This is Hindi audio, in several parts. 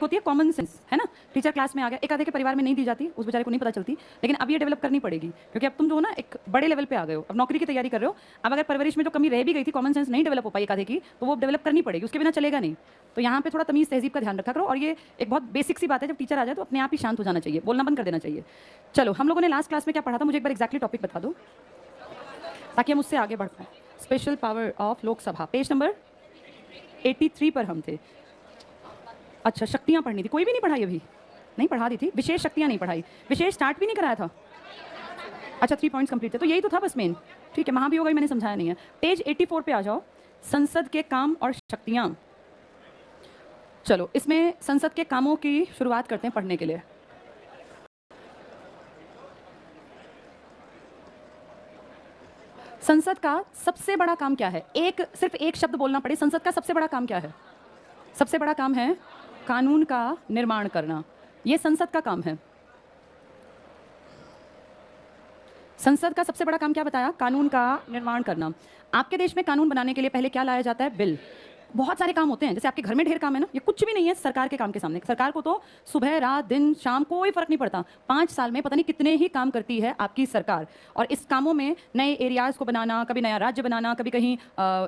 एक होती है कॉमन सेंस, है ना। टीचर क्लास में आ गया, एक आधे के परिवार में नहीं दी जाती, उस बेचारे को नहीं पता चलती, लेकिन अब ये डेवलप करनी पड़ेगी क्योंकि अब तुम जो हो ना एक बड़े लेवल पे आ गए हो, अब नौकरी की तैयारी कर रहे हो। अब अगर परवरिश में जो कमी रह भी गई थी, कॉमन सेंस नहीं डेवलप हो पाई एक आधे की, तो वो डेवलप करनी पड़ेगी, उसके बिना चलेगा नहीं। तो यहाँ पे थोड़ा तमीज़ तहजीब का ध्यान रखा करो। और ये एक बहुत बेसिक सी बात है, जब टीचर आ जाए तो अपने आप ही शांत हो जाना चाहिए, बोलना बंद कर देना चाहिए। चलो, हम लोगों ने लास्ट क्लास में क्या पढ़ा था, मुझे एक बार एक्जैक्टली टॉपिक बता दो ताकि हम उससे आगे बढ़ पाएं। Special power of Lok Sabha, page number 83 पर हम थे। अच्छा, शक्तियाँ पढ़नी थी, कोई भी नहीं पढ़ाई अभी? नहीं पढ़ा दी थी, विशेष शक्तियाँ नहीं पढ़ाई, विशेष स्टार्ट भी नहीं कराया था। अच्छा, 3 पॉइंट्स कंप्लीट थे, तो यही तो था बस मेन। ठीक है, वहाँ भी होगा, मैंने समझाया नहीं है। पेज 84 पे आ जाओ, संसद के काम और शक्तियाँ। चलो, इसमें संसद के कामों की शुरुआत करते हैं पढ़ने के लिए। संसद का सबसे बड़ा काम क्या है? सिर्फ एक शब्द बोलना पड़े, संसद का सबसे बड़ा काम क्या है? सबसे बड़ा काम है कानून का निर्माण करना। यह संसद का काम है। संसद का सबसे बड़ा काम क्या बताया? कानून का निर्माण करना। आपके देश में कानून बनाने के लिए पहले क्या लाया जाता है? बिल। बहुत सारे काम होते हैं, जैसे आपके घर में ढेर काम है ना, ये कुछ भी नहीं है सरकार के काम के सामने। सरकार को तो सुबह रात दिन शाम कोई फर्क नहीं पड़ता। 5 साल में पता नहीं कितने ही काम करती है आपकी सरकार। और इस कामों में नए एरियाज को बनाना, कभी नया राज्य बनाना, कभी कहीं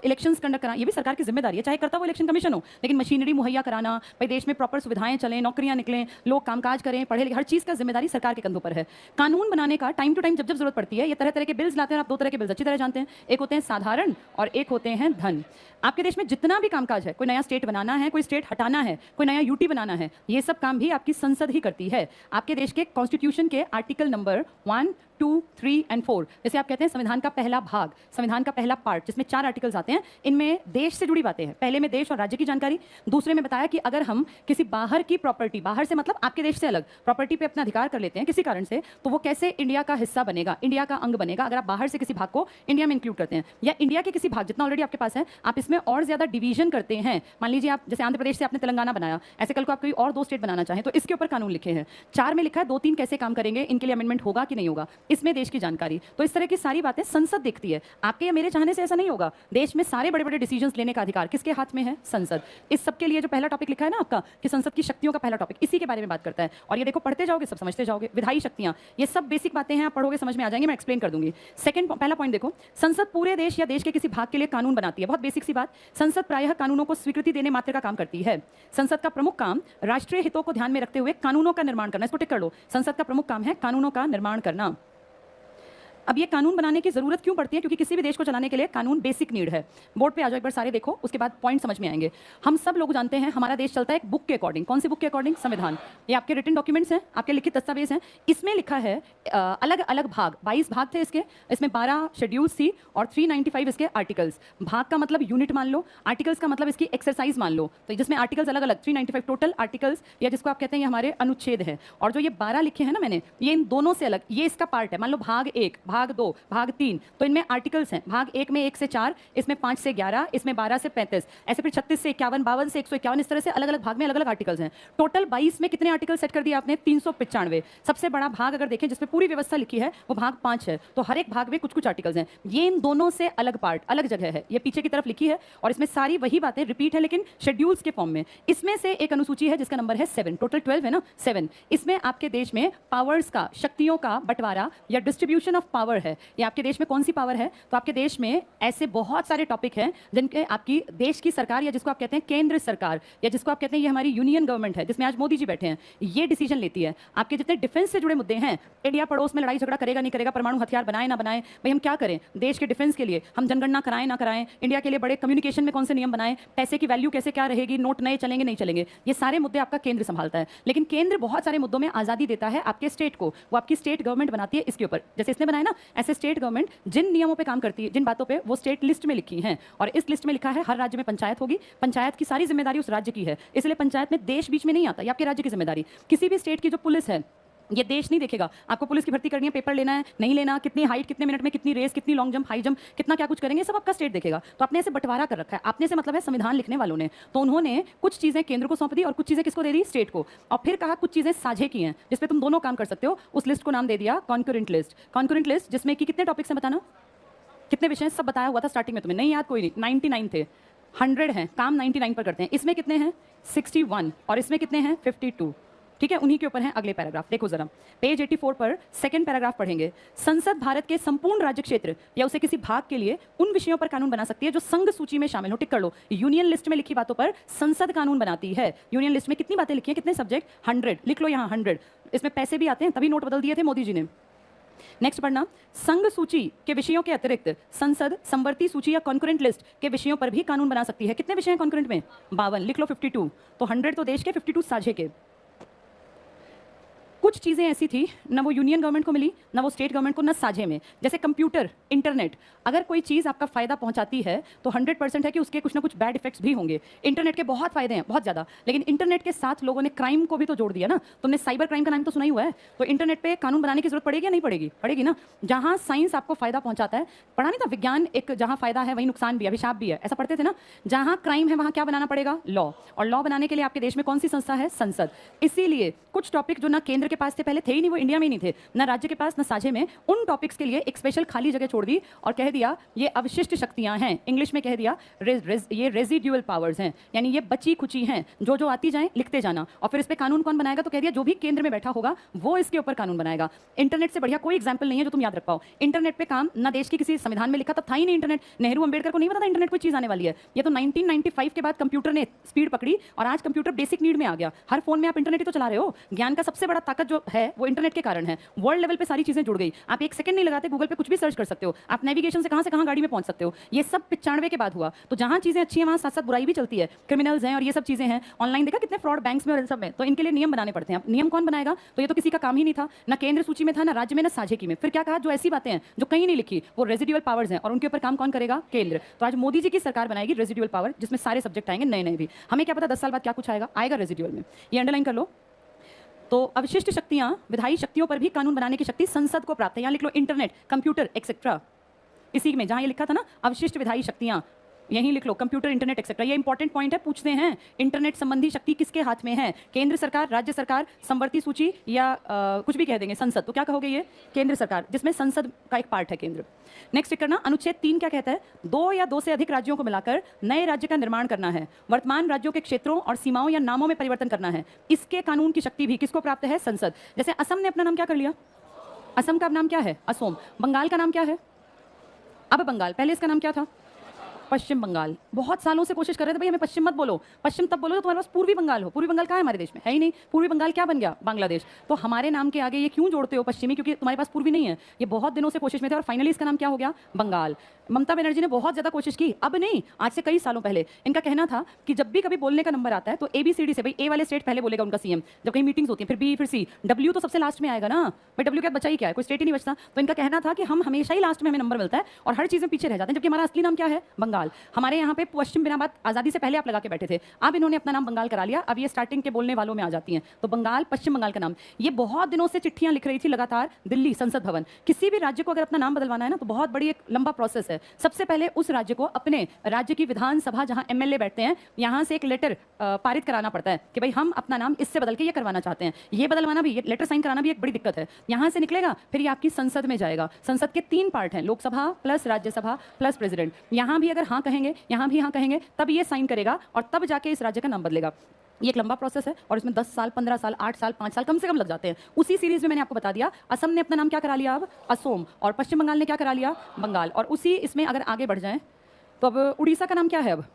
इलेक्शंस कंडक्ट कराना, ये भी सरकार की जिम्मेदारी है, चाहे करता वो इलेक्शन कमीशन हो। लेकिन मशीनरी मुहैया कराना, भाई देश में प्रॉपर सुविधाएं चलें, नौकरियां निकलें, लोग कामकाज करें, पढ़े लिखे, हर चीज़ का जिम्मेदारी सरकार के कंधों पर है। कानून बनाने का टाइम टू टाइम जब जब जरूरत पड़ती है, ये तरह तरह के बिल्स लाते हैं। आप 2 तरह के बिल्स अच्छी तरह जानते हैं, एक होते हैं साधारण और एक होते हैं धन। आपके देश में जितना भी कामकाज है, कोई नया स्टेट बनाना है, कोई स्टेट हटाना है, कोई नया यूटी बनाना है, ये सब काम भी आपकी संसद ही करती है। आपके देश के कॉन्स्टिट्यूशन के आर्टिकल नंबर 1, 2, 3 और 4, जैसे आप कहते हैं संविधान का पहला भाग, संविधान का पहला पार्ट, जिसमें 4 आर्टिकल्स आते हैं, इनमें देश से जुड़ी बातें हैं। पहले में देश और राज्य की जानकारी, दूसरे में बताया कि अगर हम किसी बाहर की प्रॉपर्टी, बाहर से मतलब आपके देश से अलग प्रॉपर्टी पे अपना अधिकार कर लेते हैं किसी कारण से, तो वो कैसे इंडिया का हिस्सा बनेगा, इंडिया का अंग बनेगा, अगर आप बाहर से किसी भाग को इंडिया में इंक्लूड करते हैं, या इंडिया के किसी भाग जितना ऑलरेडी आपके पास है आप इसमें और ज्यादा डिवीजन करते हैं। मान लीजिए आप जैसे आंध्र प्रदेश से आपने तेलंगाना बनाया, ऐसे कल को आप कोई और 2 स्टेट बनाना चाहें तो इसके ऊपर कानून लिखे हैं। 4 में लिखा है 2-3 कैसे काम करेंगे, इनके लिए अमेंडमेंट होगा कि नहीं होगा, इसमें देश की जानकारी। तो इस तरह की सारी बातें संसद देखती है। आपके या मेरे चाहने से ऐसा नहीं होगा। देश में सारे बड़े बड़े डिसीजंस लेने का अधिकार किसके हाथ में है? संसद। इस सब के लिए जो पहला टॉपिक लिखा है ना आपका कि संसद की शक्तियों का पहला टॉपिक इसी के बारे में बात करता है। और ये देखो पढ़ते जाओगे सब समझते जाओगे। विधायी शक्तियां, ये सब बेसिक बातें हैं, आप पढ़ोगे समझ में आ जाएंगे, मैं एक्सप्लेन कर दूंगी। पहला पॉइंट देखो, संसद पूरे देश या देश के किसी भाग के लिए कानून बनाती है। बहुत बेसिक सी बात, संसद प्रायः कानूनों को स्वीकृति देने मात्र का काम करती है। संसद का प्रमुख काम राष्ट्रीय हितों को ध्यान में रखते हुए कानूनों का निर्माण करना। इसको टिक कर लो, संसद का प्रमुख काम है कानूनों का निर्माण करना। अब ये कानून बनाने की जरूरत क्यों पड़ती है? क्योंकि किसी भी देश को चलाने के लिए कानून बेसिक नीड है। बोर्ड पे आ जाओ एक बार, सारे देखो, उसके बाद पॉइंट समझ में आएंगे। हम सब लोग जानते हैं हमारा देश चलता है एक बुक के अकॉर्डिंग। कौन सी बुक के अकॉर्डिंग? संविधान। ये आपके रिटन डॉक्यूमेंट्स हैं, आपके लिखित दस्तावेज हैं। इसमें लिखा है अलग अलग भाग, 22 भाग थे इसके, इसमें 12 शेड्यूल्स थी और 395 इसके आर्टिकल्स। भाग का मतलब यूनिट मान लो, आर्टिकल्स का मतलब इसकी एक्सरसाइज मान लो। तो जिसमें आर्टिकल्स अलग अलग 395 टोटल आर्टिकल्स, या जिसको आप कहते हैं ये हमारे अनुच्छेद है। और जो ये 12 लिखे हैं ना मैंने, ये इन दोनों से अलग, ये इसका पार्ट है। मान लो भाग 1, भाग 2, भाग 3, तो इनमें आर्टिकल्स हैं। भाग 1 में 1 से 4, इसमें 5 से 11, इसमें 12 से 35, ऐसे फिर 36 से 51, 52 से 151, इस तरह से अलग अलग भाग में अलग अलग आर्टिकल्स हैं। टोटल 22 में कितने आर्टिकल सेट कर दिया आपने? 395। सबसे बड़ा भाग अगर देखें जिसमें पूरी व्यवस्था लिखी है वो भाग 5 है। तो हर एक भाग में कुछ कुछ आर्टिकल्स हैं। ये इन दोनों से अलग पार्ट, अलग जगह है, ये पीछे की तरफ लिखी है और इसमें सारी वही बातें रिपीट है लेकिन शेड्यूल्स के फॉर्म में। इसमें से एक अनुसूची है जिसका नंबर है 7, टोटल 12 है ना, 7। इसमें आपके देश में पावर्स का, शक्तियों का बंटवारा या डिस्ट्रीब्यूशन ऑफ पावर है। ये आपके देश में कौन सी पावर है? तो आपके देश में ऐसे बहुत सारे टॉपिक हैं जिनके आपकी देश की सरकार, या जिसको आप कहते हैं केंद्र सरकार, या जिसको आप कहते हैं ये हमारी यूनियन गवर्नमेंट है जिसमें आज मोदी जी बैठे हैं, ये डिसीजन लेती है। आपके जितने डिफेंस से जुड़े मुद्दे हैं, इंडिया पड़ोस में लड़ाई झगड़ा करेगा नहीं करेगा, परमाणु हथियार बनाए ना बनाए, भाई हम क्या करें देश के डिफेंस के लिए, हम जनगणना कराएं ना कराएं, इंडिया के लिए बड़े कम्युनिकेशन में कौन से नियम बनाएं, पैसे की वैल्यू कैसे क्या रहेगी, नोट नए चलेंगे नहीं चलेंगे, ये सारे मुद्दे आपका केंद्र संभालता है। लेकिन केंद्र बहुत सारे मुद्दों में आजादी देता है आपके स्टेट को, वो आपकी स्टेट गवर्नमेंट बनाती है इसके ऊपर। जैसे इसने बनाया ना, ऐसे स्टेट गवर्नमेंट जिन नियमों पे काम करती है, जिन बातों पे, वो स्टेट लिस्ट में लिखी हैं। और इस लिस्ट में लिखा है हर राज्य में पंचायत होगी, पंचायत की सारी जिम्मेदारी उस राज्य की है, इसलिए पंचायत में देश बीच में नहीं आता, ये आपके राज्य की जिम्मेदारी। किसी भी स्टेट की जो पुलिस है ये देश नहीं देखेगा आपको पुलिस की भर्ती करनी है, पेपर लेना है नहीं लेना, कितनी हाइट, कितने मिनट में कितनी रेस, कितनी लॉन्ग जंप, हाई जंप, कितना क्या कुछ करेंगे, सब आपका स्टेट देखेगा। तो आपने ऐसे बंटवारा कर रखा है। आपने से मतलब है संविधान लिखने वालों ने, तो उन्होंने कुछ चीजें केंद्र को सौंप दी और कुछ चीजें किसको दे दी? स्टेट को। और फिर कहा कुछ चीजें साझे की हैं जिसपे तुम दोनों काम कर सकते हो, उस लिस्ट को नाम दे दिया कॉन्करेंट लिस्ट। कॉन्करेंट लिस्ट जिसमें कि कितने टॉपिक्स हैं बताना, कितने विषय सब बताया हुआ था स्टार्टिंग में, तुम्हें नहीं याद? कोई नहीं, 99 थे। 100 हैं, काम 99 पर करते हैं। इसमें कितने हैं? 61 और इसमें कितने हैं? 52। ठीक है, उन्हीं के ऊपर है अगले पैराग्राफ। देखो जरा, पेज 84 पर सेकंड पैराग्राफ पढ़ेंगे। संसद भारत के संपूर्ण राज्य क्षेत्र या उसे किसी भाग के लिए उन विषयों पर कानून बना सकती है जो संघ सूची में शामिल हो। टिक कर लो, यूनियन लिस्ट में लिखी बातों पर संसद कानून बनाती है। यूनियन लिस्ट में कितनी बातें लिखी हैं, कितने सब्जेक्ट? 100। लिख लो यहाँ 100। इसमें पैसे भी आते हैं, तभी नोट बदल दिए थे मोदी जी ने। नेक्स्ट पढ़ना, संघ सूची के विषयों के अतिरिक्त संसद समवर्ती सूची या कॉन्करेंट लिस्ट के विषयों पर भी कानून बना सकती है। कितने विषय हैं कॉन्करेंट में? 52। लिख लो 52। तो 100 तो देश के, 52 साझे के। कुछ चीज़ें ऐसी थी, ना वो यूनियन गवर्नमेंट को मिली, ना वो स्टेट गवर्नमेंट को, ना साझे में। जैसे कंप्यूटर, इंटरनेट, अगर कोई चीज़ आपका फ़ायदा पहुंचाती है तो 100% है कि उसके कुछ ना कुछ बैड इफेक्ट्स भी होंगे। इंटरनेट के बहुत फ़ायदे हैं, बहुत ज़्यादा, लेकिन इंटरनेट के साथ लोगों ने क्राइम को भी तो जोड़ दिया ना। तुमने साइबर क्राइम का नाम तो सुना ही हुआ है। तो इंटरनेट पे कानून बनाने की जरूरत पड़ेगी या नहीं पड़ेगी? पड़ेगी ना। जहाँ साइंस आपको फ़ायदा पहुँचाता है, पढ़ा नहीं था विज्ञान, एक जहाँ फ़ायदा है वहीं नुकसान भी है, अभिशाप भी है, ऐसा पढ़ते थे ना। जहाँ क्राइम है वहाँ क्या बनाना पड़ेगा? लॉ। और लॉ बनाने के लिए आपके देश में कौन सी संस्था है? संसद। इसीलिए कुछ टॉपिक जो ना केंद्र के पास थे, पहले थे ही नहीं, वो इंडिया में नहीं थे, ना राज्य के पास ना साझे में, उन टॉपिक्स के लिए एक स्पेशल खाली जगह छोड़ दी और कह दिया ये अवशिष्ट शक्तियां हैं। इंग्लिश में कह दिया ये रेजिड्यूअल पावर्स हैं, यानी ये बची खुची हैं, जो जो आती जाएं लिखते जाना। और फिर इस पे कानून कौन बनाएगा? तो कह दिया जो भी केंद्र में बैठा होगा वो इसके ऊपर कानून बनाएगा। इंटरनेट से बढ़िया कोई एग्जाम्पल नहीं है जो तुम याद रख पाओ। इंटरनेट पे काम ना देश की किसी संविधान में लिखा, तब था ही नहीं इंटरनेट। नेहरू अंबेडकर को नहीं पता था इंटरनेट कोई चीज आने वाली है। ये तो 1995 के बाद कंप्यूटर ने स्पीड पकड़ी और आज कंप्यूटर बेसिक नीड में आ गया। हर फोन में आप इंटरनेट ही तो चला रहे हो। ज्ञान का सबसे बड़ा ताकत जो है वो इंटरनेट के कारण है। वर्ल्ड लेवल पे सारी चीजें जुड़ गई। आप एक सेकंड नहीं लगाते, गूगल पे कुछ भी सर्च कर सकते हो। आप नेविगेशन से कहां गाड़ी में पहुंच सकते हो। ये सब 95 के बाद हुआ। तो जहां चीजें अच्छी हैं वहां साथ साथ बुराई भी चलती है। क्रिमिनल्स हैं और ये सब चीजें हैं। ऑनलाइन देखा कितने फ्रॉड बैंक्स में और इन सब में। तो इनके लिए नियम बनाने पड़ते हैं। अब नियम कौन बनाएगा? तो ये तो किसी का काम ही नहीं था, ना केंद्र सूची में था, ना राज्य में, ना साझे की में। फिर क्या कहा? जो ऐसी बातें हैं जो कहीं नहीं लिखी वो रेजिडुअल पावर्स हैं और उनके ऊपर काम कौन करेगा? केंद्र। तो आज मोदी जी की सरकार बनाएगी रेजिडुअल पावर, जिसमें सारे सब्जेक्ट आएंगे नए नए भी। हमें क्या पता 10 साल बाद क्या कुछ आएगा? आएगा रेजिडुअल में। ये अंडरलाइन कर लो। तो अवशिष्ट शक्तियां, विधायी शक्तियों पर भी कानून बनाने की शक्ति संसद को प्राप्त है। यहां लिख लो इंटरनेट, कंप्यूटर एक्सेट्रा। इसी में जहां ये लिखा था ना अवशिष्ट विधायी शक्तियां, यहीं लिख लो कंप्यूटर, इंटरनेट एक्सेट्रा। ये इंपॉर्टेंट पॉइंट है, पूछते हैं इंटरनेट संबंधी शक्ति किसके हाथ में है? केंद्र सरकार, राज्य सरकार, समवर्ती सूची या कुछ भी कह देंगे संसद। तो क्या कहोगे? ये केंद्र सरकार, जिसमें संसद का एक पार्ट है केंद्र। नेक्स्ट करना, अनुच्छेद 3 क्या कहता है? 2 या 2 से अधिक राज्यों को मिलाकर नए राज्य का निर्माण करना है। वर्तमान राज्यों के क्षेत्रों और सीमाओं या नामों में परिवर्तन करना है। इसके कानून की शक्ति भी किसको प्राप्त है? संसद। जैसे असम ने अपना नाम क्या कर लिया? असम का नाम क्या है? असोम। बंगाल का नाम क्या है? अब बंगाल। पहले इसका नाम क्या था? पश्चिम बंगाल। बहुत सालों से कोशिश कर रहे थे भाई हमें पश्चिम मत बोलो। पश्चिम तब बोलो तो तुम्हारे पास पूर्वी बंगाल हो। पूर्वी बंगाल कहाँ है? हमारे देश में है ही नहीं। पूर्वी बंगाल क्या बन गया? बांग्लादेश। तो हमारे नाम के आगे ये क्यों जोड़ते हो पश्चिमी? क्योंकि तुम्हारे पास पूर्वी नहीं है। ये बहुत दिनों से कोशिश में थे और फाइनली इसका नाम क्या हो गया? बंगाल। ममता बनर्जी ने बहुत ज्यादा कोशिश की, अब नहीं, आज से कई सालों पहले। इनका कहना था कि जब भी कभी बोलने का नंबर आता है तो ABCD से, भाई ए वाले स्टेट पहले बोलेगा उनका सीएम, जब कहीं मीटिंग्स होती है, फिर B, फिर C, W तो सबसे लास्ट में आएगा ना भाई। W क्या बचा ही क्या है? कोई स्टेट ही नहीं बचता। तो इनका कहना था कि हम हमेशा ही लास्ट में हमें नंबर मिलता है और हर चीज में पीछे रह जाते हैं, जबकि हमारा असली नाम क्या है? बंगाल। हमारे यहाँ पे पश्चिम बिना बात आजादी से पहले आप लगा के बैठे थे, अब इन्होंने अपना नाम बंगाल करा लिया। अब ये स्टार्टिंग के बोलने वालों में आ जाती हैं। तो बंगाल, पश्चिम बंगाल का नाम। ये बहुत दिनों से चिट्ठियां लिख रही थी लगातार दिल्ली संसद भवन। किसी भी राज्य को अगर अपना नाम बदलवाना है ना तो बहुत बड़ी एक लंबा प्रोसेस है। सबसे पहले उस राज्य को अपने राज्य की विधानसभा जहां MLA बैठते हैं यहां से एक लेटर पारित कराना पड़ता है कि भाई हम अपना नाम इससे बदल के ये करवाना चाहते हैं। ये बदलवाना भी, ये लेटर साइन कराना भी एक बड़ी दिक्कत है। यहां से निकलेगा फिर ये आपकी संसद में जाएगा। संसद के 3 पार्ट हैं, Lok Sabha plus Rajya Sabha plus president. यहां भी अगर हाँ कहेंगे, यहां भी हाँ कहेंगे, तब ये साइन करेगा और तब जाके इस राज्य का नाम बदलेगा। ये एक लंबा प्रोसेस है और इसमें 10 साल, 15 साल, 8 साल, 5 साल कम से कम लग जाते हैं। उसी सीरीज में मैंने आपको बता दिया, असम ने अपना नाम क्या करा लिया? अब असोम। और पश्चिम बंगाल ने क्या करा लिया? बंगाल। और उसी इसमें अगर आगे बढ़ जाएं तो अब उड़ीसा का नाम क्या है? अब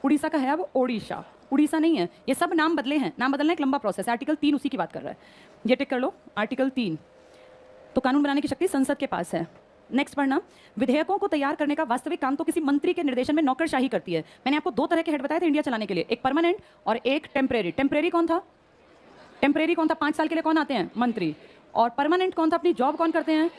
उड़ीसा का है अब ओडिशा। उड़ीसा नहीं है। ये सब नाम बदले हैं। नाम बदलना एक लंबा प्रोसेस है। आर्टिकल 3 उसी की बात कर रहा है। ये टिक कर लो, आर्टिकल 3। तो कानून बनाने की शक्ति संसद के पास है। नेक्स्ट पढ़ना, विधेयकों को तैयार करने का वास्तविक काम तो किसी मंत्री के निर्देशन में नौकरशाही करती है। मैंने आपको 2 तरह के हेड बताए थे इंडिया चलाने के लिए, एक परमानेंट और एक टेम्परेरी। टेम्परेरी कौन था? 5 साल के लिए कौन आते हैं? मंत्री। और परमानेंट कौन था? अपनी जॉब कौन करते हैं?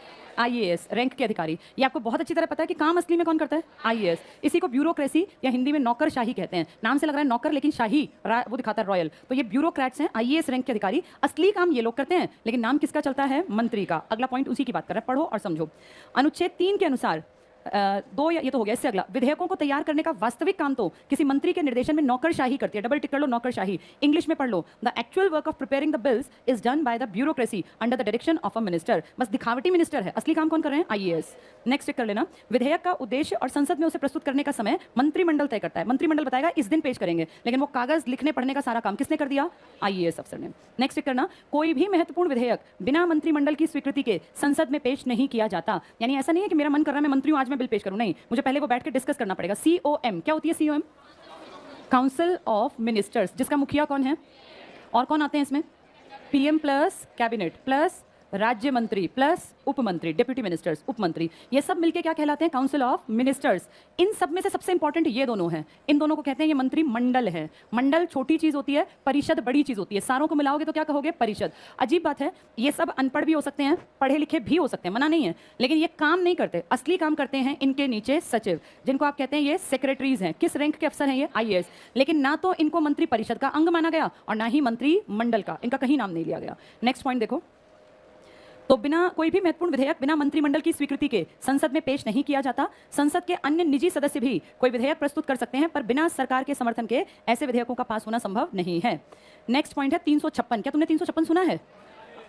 IAS रैंक के अधिकारी। ये आपको बहुत अच्छी तरह पता है कि काम असली में कौन करता है? IAS। इसी को ब्यूरोक्रेसी या हिंदी में नौकरशाही कहते हैं। नाम से लग रहा है नौकर, लेकिन शाही वो दिखाता है रॉयल। तो ये ब्यूरोक्रेट्स हैं, IAS रैंक के अधिकारी। असली काम ये लोग करते हैं, लेकिन नाम किसका चलता है? मंत्री का। अगला पॉइंट उसी की बात कर रहा है, पढ़ो और समझो। अनुच्छेद 3 के अनुसार दो ये तो हो गया। इससे अगला, विधेयकों को तैयार करने का वास्तविक काम तो किसी मंत्री के निर्देशन में नौकरशाही करती है। डबल टिक कर लो, नौकरशाही। इंग्लिश में पढ़ लो, the actual work of preparing the bills is done by the bureaucracy under the direction of a minister. बस दिखावटी मिनिस्टर है, असली काम कौन कर रहे हैं? आईएएस। नेक्स्ट टिक कर लेना, विधेयक का उद्देश्य और संसद में उसे प्रस्तुत करने का समय मंत्रिमंडल तय करता है। मंत्रिमंडल बताएगा इस दिन पेश करेंगे, लेकिन वो कागज लिखने पढ़ने का सारा काम किसने कर दिया? आईएएस अफसर ने। नेक्स्ट टिक करना, कोई भी महत्वपूर्ण विधेयक बिना मंत्रिमंडल की स्वीकृति के संसद में पेश नहीं किया जाता। यानी ऐसा नहीं है कि मेरा मन कर रहा है मैं मंत्री हूं आज मैं बिल पेश करूं, नहीं, मुझे पहले वो बैठ के डिस्कस करना पड़ेगा। सीओएम क्या होती है? सीओएम काउंसिल ऑफ मिनिस्टर्स, जिसका मुखिया कौन है और कौन आते हैं इसमें? पीएम प्लस कैबिनेट प्लस राज्य मंत्री प्लस उप मंत्री, डिप्यूटी मिनिस्टर्स, उप मंत्री, ये सब मिलके क्या कहलाते हैं? Council of ministers. इन सब में से सबसे इंपॉर्टेंट ये दोनों हैं, इन दोनों को कहते हैं ये मंत्रिमंडल है। मंडल छोटी चीज होती है, परिषद बड़ी चीज होती है। सारों को मिलाओगे तो क्या कहोगे? परिषद। अजीब बात है, ये सब अनपढ़ भी हो सकते हैं, पढ़े लिखे भी हो सकते हैं, मना नहीं है, लेकिन ये काम नहीं करते। असली काम करते हैं इनके नीचे सचिव, जिनको आप कहते हैं ये सेक्रेटरीज हैं। किस रैंक के अफसर हैं ये? आईएएस। लेकिन ना तो इनको मंत्री परिषद का अंग माना गया और ना ही मंत्रिमंडल का, इनका कहीं नाम नहीं लिया गया। नेक्स्ट पॉइंट देखो, तो बिना कोई भी महत्वपूर्ण विधेयक बिना मंत्रिमंडल की स्वीकृति के संसद में पेश नहीं किया जाता। संसद के अन्य निजी सदस्य भी कोई विधेयक प्रस्तुत कर सकते हैं, पर बिना सरकार के समर्थन के ऐसे विधेयकों का पास होना संभव नहीं है। नेक्स्ट पॉइंट है 356। क्या तुमने 356 सुना है?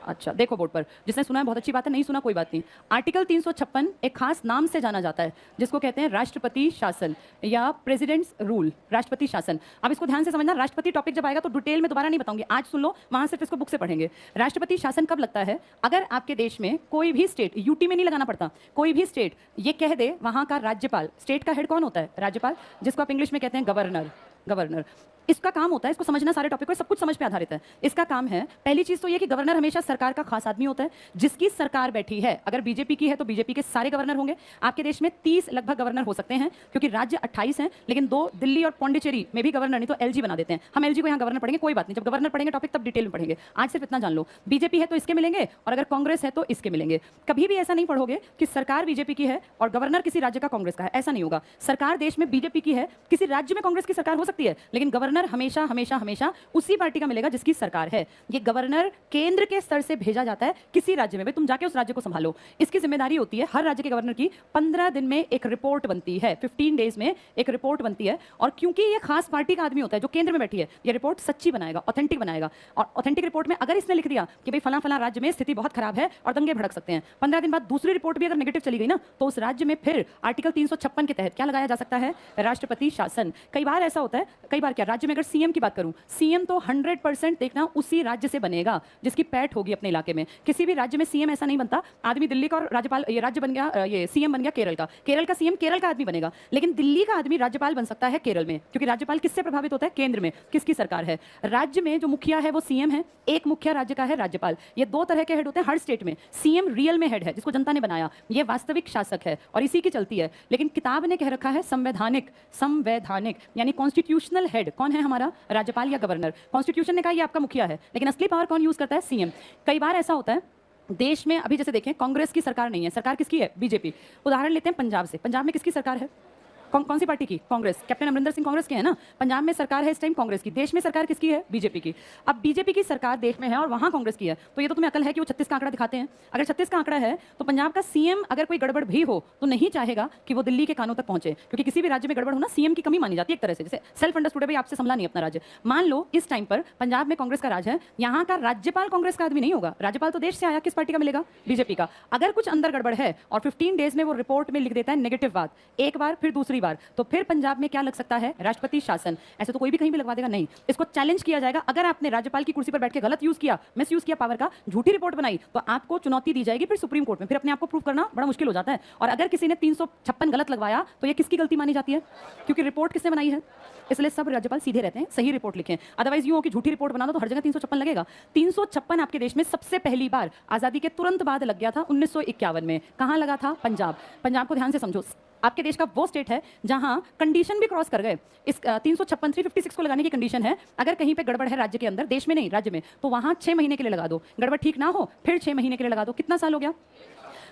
अच्छा, देखो बोर्ड पर, जिसने सुना है बहुत अच्छी बात है, नहीं सुना कोई बात नहीं। आर्टिकल 356 एक खास नाम से जाना जाता है, जिसको कहते हैं राष्ट्रपति शासन या प्रेसिडेंट्स रूल, राष्ट्रपति शासन। अब इसको ध्यान से समझना, राष्ट्रपति टॉपिक जब आएगा तो डिटेल में दोबारा नहीं बताऊंगी, आज सुन लो, वहां सिर्फ इसको बुक से पढ़ेंगे। राष्ट्रपति शासन कब लगता है? अगर आपके देश में कोई भी स्टेट, यूटी में नहीं लगाना पड़ता, कोई भी स्टेट ये कह दे वहां का राज्यपाल, स्टेट का हेड कौन होता है? राज्यपाल, जिसको आप इंग्लिश में कहते हैं गवर्नर। गवर्नर, इसका काम होता है, इसको समझना, सारे टॉपिक को, सब कुछ समझ पे आधारित है। इसका काम है, पहली चीज तो ये कि गवर्नर हमेशा सरकार का खास आदमी होता है, जिसकी सरकार बैठी है। अगर बीजेपी की है तो बीजेपी के सारे गवर्नर होंगे। आपके देश में 30 लगभग गवर्नर हो सकते हैं, क्योंकि राज्य 28 हैं, लेकिन 2 दिल्ली और पौंडीचेरी में भी गवर्नर नहीं तो एलजी बना देते हैं। हम एलजी को यहाँ गवर्नर पढ़ेंगे, कोई बात नहीं, जब गवर्नर पढ़ेंगे टॉपिक तब डिटेल में पढ़ेंगे। आज सिर्फ इतना जान लो, बीजेपी है तो इसके मिलेंगे और अगर कांग्रेस है तो इसके मिलेंगे। कभी भी ऐसा नहीं पढ़ोगे कि सरकार बीजेपी की है और गवर्नर किसी राज्य का कांग्रेस का है, ऐसा नहीं होगा। सरकार देश में बीजेपी की है, किसी राज्य में कांग्रेस की सरकार हो सकती है, लेकिन गवर्नर हमेशा हमेशा हमेशा उसी पार्टी का मिलेगा जिसकी सरकार है। ये गवर्नर केंद्र के स्तर से भेजा जाता है किसी राज्य में, भाई तुम जाके उस राज्य को संभालो। इसकी जिम्मेदारी होती है हर राज्य के गवर्नर की, 15 दिन में एक रिपोर्ट बनती है, 15 डेज में एक रिपोर्ट बनती है। और क्योंकि ये खास पार्टी का आदमी होता है जो केंद्र में बैठी है, ये रिपोर्ट सच्ची बनाएगा, ऑथेंटिक बनाएगा। और ऑथेंटिक रिपोर्ट में अगर इसने लिख दिया कि भाई फला फला राज्य में स्थिति बहुत खराब है और दंगे भड़क सकते हैं, 15 दिन बाद दूसरी रिपोर्ट भी अगर नेगेटिव चली गई ना, तो उस राज्य में फिर आर्टिकल 356 के तहत क्या लगाया जा सकता है? राष्ट्रपति शासन। कई बार ऐसा होता है, कई बार क्या, राज्य में अगर सीएम की बात करूं, सीएम तो 100% देखना उसी राज्य से बनेगा जिसकी पैठ होगी अपने इलाके में। किसी भी राज्य में सीएम ऐसा नहीं बनता, आदमी दिल्ली का और राज्यपाल, ये राज्य बन गया, ये सीएम बन गया केरल का, केरल का सीएम केरल का आदमी बनेगा, लेकिन दिल्ली का आदमी राज्यपाल बन सकता है केरल में, क्योंकि राज्यपाल किससे प्रभावित होता है? केंद्र में किसकी सरकार है। राज्य में जो मुखिया है वो सीएम है, एक मुखिया राज्य का है राज्यपाल। ये 2 तरह के हेड होते हैं हर स्टेट में। सीएम रियल में हेड है, जिसको जनता ने बनाया, ये वास्तविक शासक है और इसी की चलती है। लेकिन किताब ने कह रखा है संवैधानिक, संवैधानिक यानी कॉन्स्टिट्यूशनल हेड कौन है हमारा? राज्यपाल या गवर्नर। कॉन्स्टिट्यूशन ने कहा ये आपका मुखिया है, लेकिन असली पावर कौन यूज करता है? सीएम। कई बार ऐसा होता है देश में, अभी जैसे देखें कांग्रेस की सरकार नहीं है, सरकार किसकी है? बीजेपी। उदाहरण लेते हैं पंजाब से, पंजाब में किसकी सरकार है? कौन सी पार्टी की? कांग्रेस। कैप्टन अमरिंदर सिंह कांग्रेस के हैं ना। पंजाब में सरकार है इस टाइम कांग्रेस की, देश में सरकार किसकी है? बीजेपी की। अब बीजेपी की सरकार देश में है और वहां कांग्रेस की है, तो ये तो तुम्हें अकल है कि वो 36 का आंकड़ा दिखाते हैं। अगर 36 का आंकड़ा है तो पंजाब का सीएम अगर कोई गड़बड़ भी हो तो नहीं चाहेगा कि वो दिल्ली के कानों तक पहुंचे, क्योंकि किसी भी राज्य में गड़बड़ होना सीएम की कमी मानी जाती है एक तरह से, जैसे सेल्फ अंडरस्टूड है भाई आपसे संभला नहीं अपना राज्य। मान लो इस टाइम पर पंजाब में कांग्रेस का राज है, यहाँ का राज्यपाल कांग्रेस का आदमी नहीं होगा, राज्यपाल तो देश से आया, किस पार्टी का मिलेगा? बीजेपी का। अगर कुछ अंदर गड़बड़ है और 15 डेज में वो रिपोर्ट में लिख देता है नेगेटिव बात, एक बार फिर दूसरी बार, तो फिर पंजाब में क्या लग सकता है? राष्ट्रपति शासन। ऐसे तो कोई भी कहीं भी लगवा देगा, नहीं, इसको चैलेंज किया जाएगा। अगर आपने राज्यपाल की कुर्सी पर बैठ के गलत यूज किया, मिस यूज किया पावर का, झूठी रिपोर्ट बनाई, तो आपको चुनौती दी जाएगी फिर सुप्रीम कोर्ट में, फिर अपने आप को प्रूव करना बड़ा मुश्किल हो जाता है। और अगर किसी ने 356 गलत लगवाया तो ये किसकी गलती मानी जाती है? क्योंकि रिपोर्ट किसने बनाई है। इसलिए सब राज्यपाल सीधे रहते हैं, सही रिपोर्ट लिखें। अदरवाइज यूं हो कि झूठी रिपोर्ट बना दो तो हर जगह 356 लगेगा। 356 आपके देश में सबसे पहली बार आजादी के तुरंत बाद लग गया था 1951 में। कहां लगा था? पंजाब। पंजाब को ध्यान से समझो, आपके देश का वो स्टेट है जहां कंडीशन भी क्रॉस कर गए। इस 356 356 को लगाने की कंडीशन है, अगर कहीं पे गड़बड़ है राज्य के अंदर, देश में नहीं राज्य में, तो वहां 6 महीने के लिए लगा दो। गड़बड़ ठीक ना हो फिर 6 महीने के लिए लगा दो। कितना साल हो गया?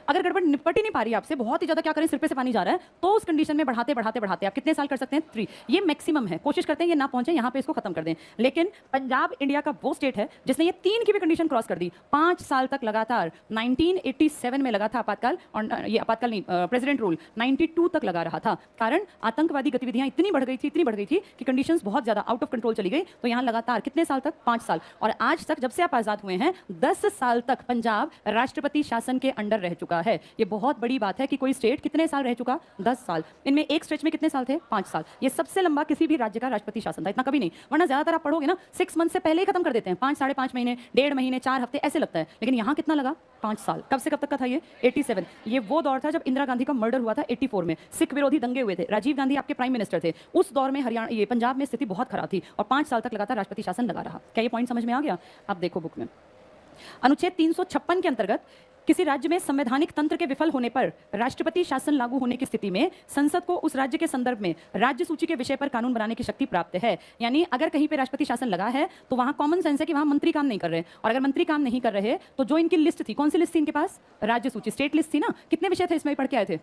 अगर गड़बड़ निपट ही नहीं पा रही है आपसे, बहुत ही ज्यादा क्या करें, सिर पे से पानी जा रहा है, तो उस कंडीशन में बढ़ाते बढ़ाते बढ़ाते आप कितने साल कर सकते हैं? 3। ये मैक्सिमम है, कोशिश करते हैं ये ना पहुंचे यहाँ पे, इसको खत्म कर दें। लेकिन पंजाब इंडिया का वो स्टेट है जिसने ये 3 की भी कंडीशन क्रॉस कर दी। 5 साल तक लगातार 1987 में लगा था आपातकाल, और ये आपातकाल नहीं, प्रेसिडेंट रूल 92 तक लगा रहा था। कारण आतंकवादी गतिविधियां इतनी बढ़ गई थी कि कंडीशंस बहुत ज्यादा आउट ऑफ कंट्रोल चली गई। तो यहाँ लगातार कितने साल तक? 5 साल। और आज तक, जब से आप आजाद हुए हैं, 10 साल तक पंजाब राष्ट्रपति शासन के अंडर रह चुका है। ये बहुत बड़ी बात है कि कोई स्टेट कितने साल रह चुका? 10 साल। इनमें एक स्ट्रेच में कितने साल थे? 5 साल। ये सबसे लंबा किसी भी राज्य का राष्ट्रपति शासन था, इतना कभी नहीं। वरना ज्यादातर आप पढ़ोगे ना, 6 मंथ से पहले ही खत्म कर देते हैं, 5 साढ़े 5 महीने, 1.5 महीने, 4 हफ्ते ऐसे लगता है। लेकिन यहाँ कितना लगा? 5 साल। कब से कब तक का था ये? 87। ये वो दौर था जब इंदिरा गांधी का मर्डर हुआ था 84 में, सिख विरोधी दंगे हुए थे, राजीव गांधी आपके प्राइम मिनिस्टर थे। उस दौर में हरियाणा, ये पंजाब में स्थिति बहुत खराब थी, और 5 साल तक लगातार राष्ट्रपति शासन लगा रहा। क्या ये पॉइंट समझ में आ गया? आप देखो बुक में, अनुच्छेद 356 के अंतर्गत किसी राज्य में संवैधानिक तंत्र के विफल होने पर राष्ट्रपति शासन लागू होने की स्थिति में संसद को उस राज्य के संदर्भ में राज्य सूची के विषय पर कानून बनाने की शक्ति प्राप्त है। यानी अगर कहीं पे राष्ट्रपति शासन लगा है तो वहां कॉमन सेंस है कि वहां मंत्री काम नहीं कर रहे, और अगर मंत्री काम नहीं कर रहे तो जो इनकी लिस्ट थी, कौन सी लिस्ट थी इनके पास? राज्य सूची, स्टेट लिस्ट थी ना। कितने विषय थे इसमें, पढ़ के आए थे?